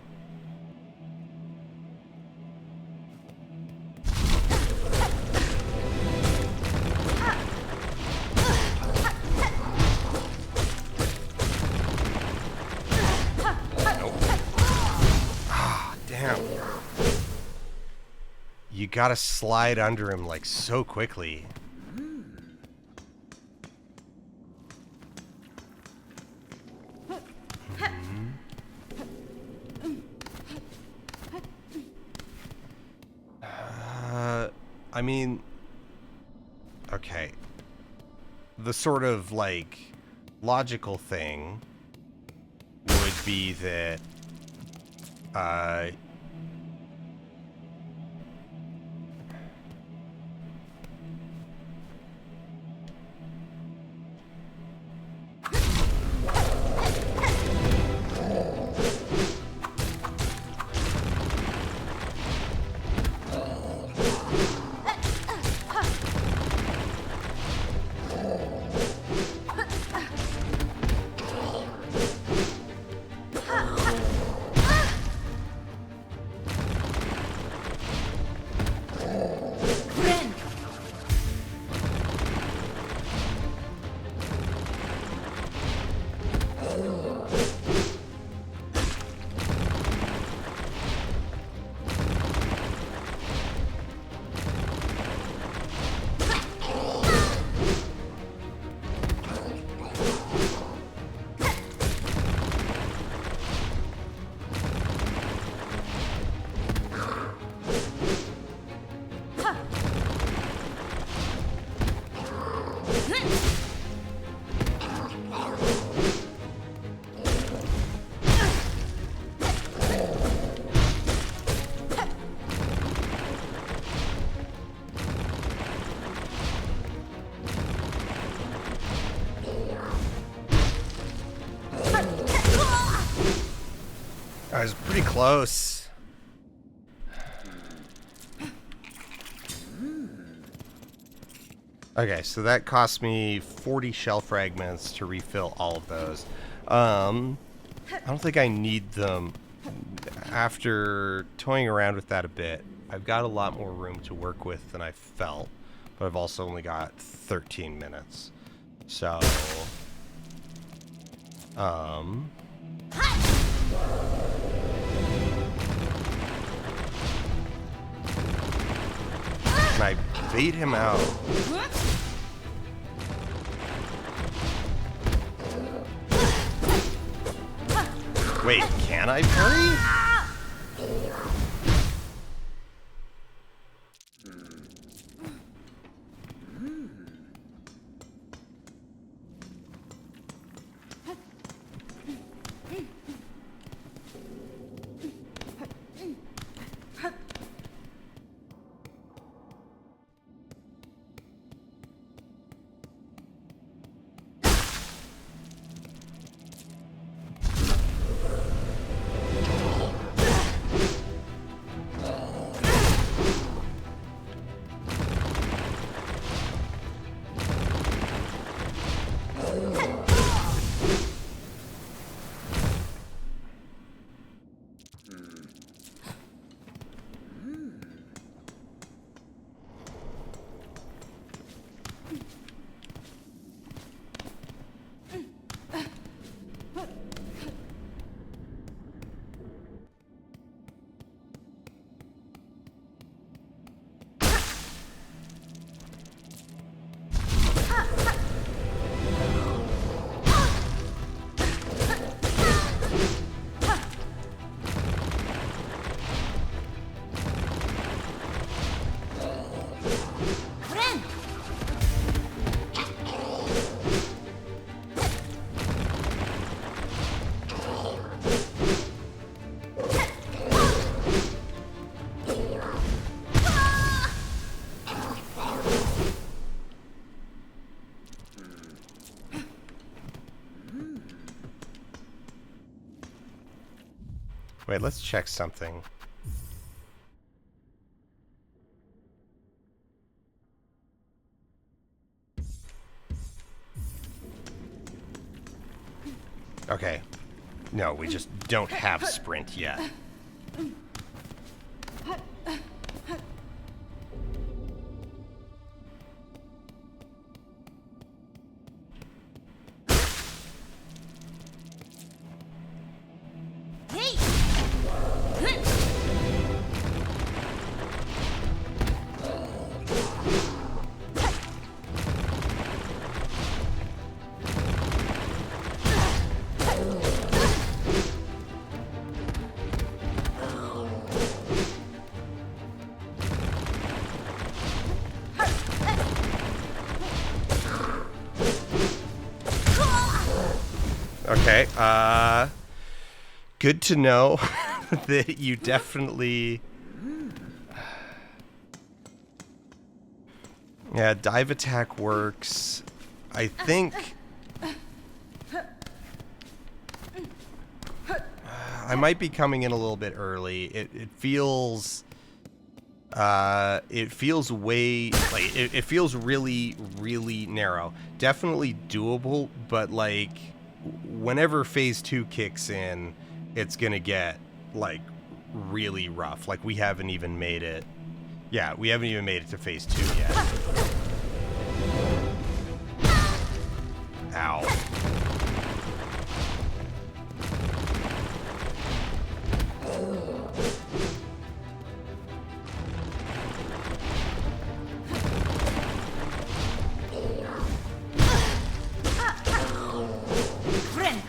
S1: you gotta slide under him like so quickly. I mean, okay. the sort of like logical thing would be that I was pretty close. Okay, so that cost me 40 shell fragments to refill all of those. I don't think I need them. After toying around with that a bit, I've got a lot more room to work with than I felt, but I've also only got 13 minutes. So, can I bait him out? Wait, can I parry? Wait, let's check something. Okay. No, we just don't have sprint yet. Okay. Good to know that you definitely. Yeah, dive attack works. I think. I might be coming in a little bit early. It feels. It feels way like it feels really, really narrow. Definitely doable, but like whenever phase 2 kicks in, it's gonna get like really rough. Like we haven't even made it. Yeah, we haven't even made it to phase 2 yet. Ow.
S2: Friend.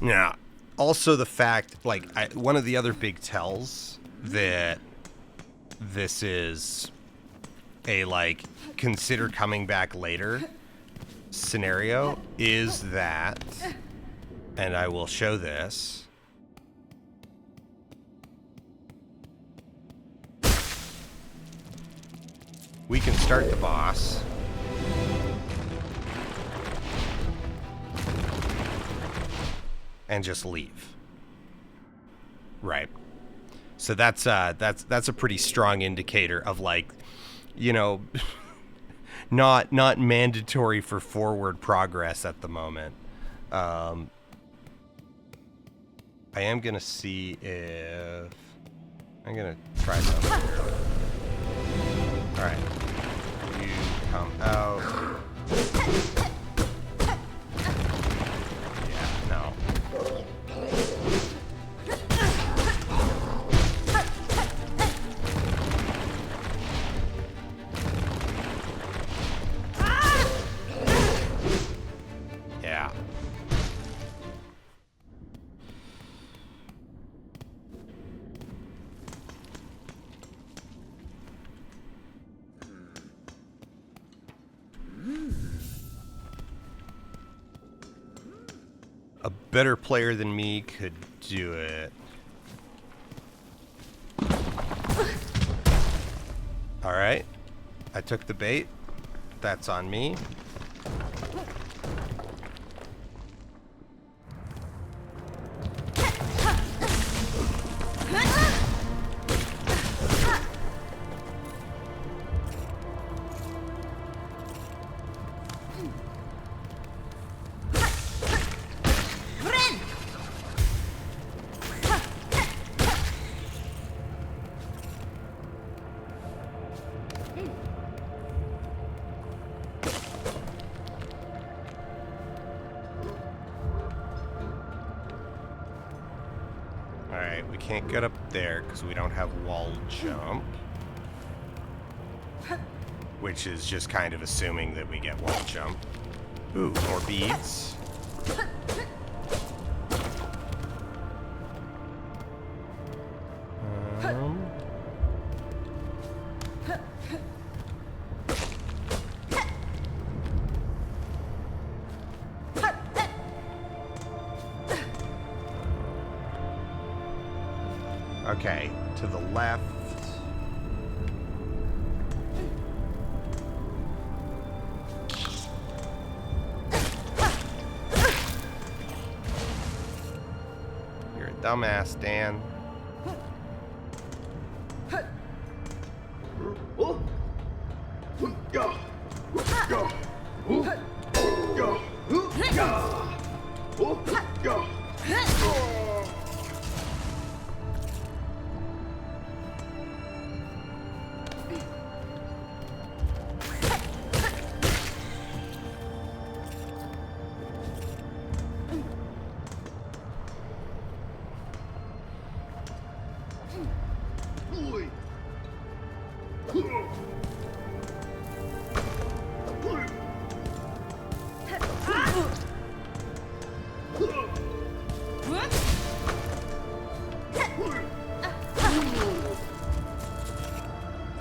S1: Yeah. Also, the fact, like, one of the other big tells that this is a, like, consider coming back later scenario is that, and I will show this. We can start the boss. And just leave. Right. So that's a pretty strong indicator of, like, you know, not mandatory for forward progress at the moment. I am gonna see if I'm gonna try something here. All right, you come out. Yeah, no. Yeah. A better player than me could do it. All right. I took the bait. That's on me. Alright, we can't get up there because we don't have wall jump. Which is just kind of assuming that we get wall jump. Ooh, more beads. Okay, to the left. You're a dumbass, Dan.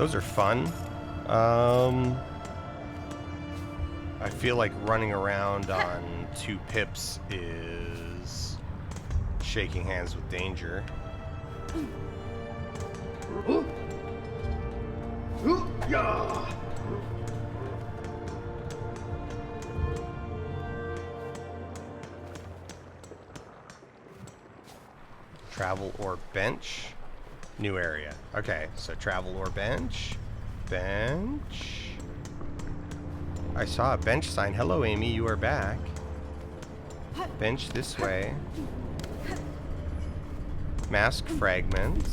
S1: Those are fun. I feel like running around on 2 pips is shaking hands with danger.
S4: Yeah.
S1: Travel or bench. New area. Okay, so travel or bench. Bench. I saw a bench sign. Hello, Amy, you are back. Bench this way. Mask fragment.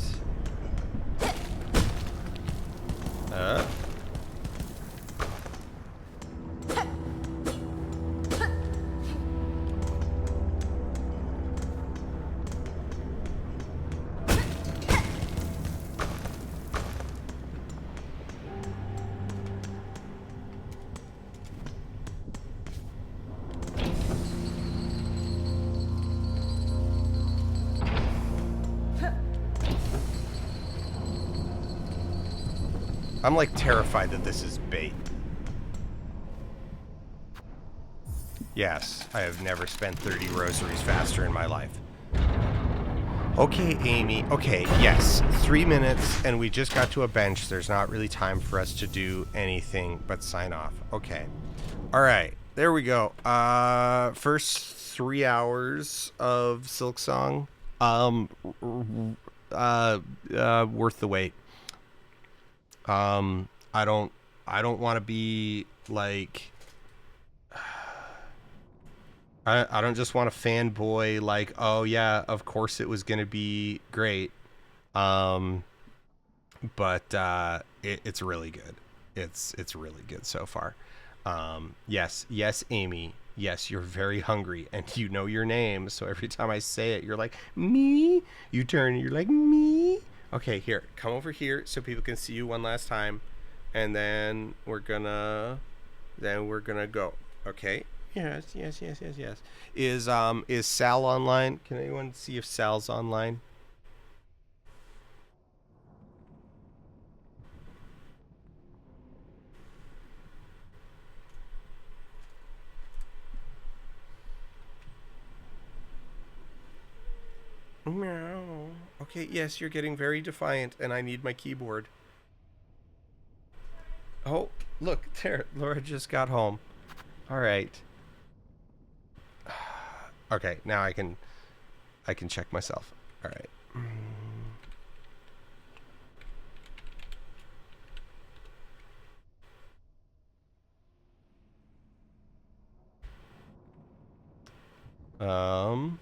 S1: I'm like terrified that this is bait. Yes, I have never spent 30 rosaries faster in my life. Okay, Amy. Okay, yes. 3 minutes and we just got to a bench. There's not really time for us to do anything but sign off. Okay. All right. There we go. First 3 hours of Silksong. Worth the wait. I don't want to be like, I don't just want to fanboy like, oh yeah, of course it was gonna be great. But it's really good. It's really good so far. Yes, Amy. Yes, you're very hungry and you know your name. So every time I say it, you're like, me. You turn and you're like, me. Okay, here, come over here so people can see you one last time, and then we're gonna go. Okay. Yes. Is Sal online? Can anyone see if Sal's online? Meow. Okay, yes, you're getting very defiant, and I need my keyboard. Oh, look, there, Laura just got home. All right. Okay, now I can check myself. All right. Um.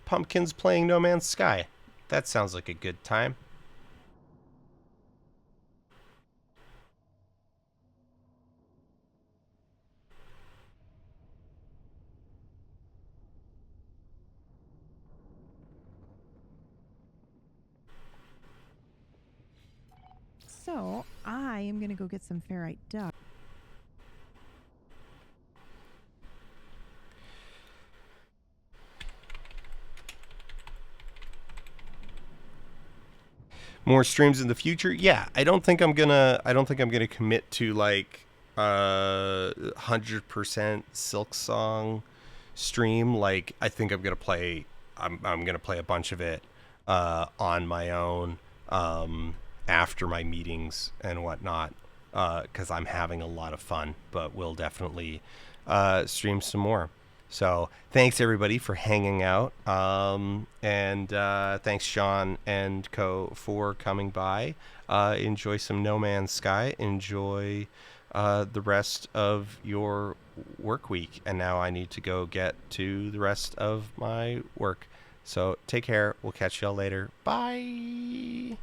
S1: Pumpkins playing No Man's Sky. That sounds like a good time.
S6: So I am going to go get some ferrite duck.
S1: More streams in the future? Yeah, I don't think I'm gonna commit to like 100% Silksong stream. Like I think I'm gonna play a bunch of it on my own after my meetings and whatnot, because I'm having a lot of fun. But we'll definitely stream some more. So thanks everybody for hanging out, and thanks Sean and co for coming by. Enjoy some No Man's Sky. Enjoy the rest of your work week. And now I need to go get to the rest of my work. So take care. We'll catch y'all later. Bye.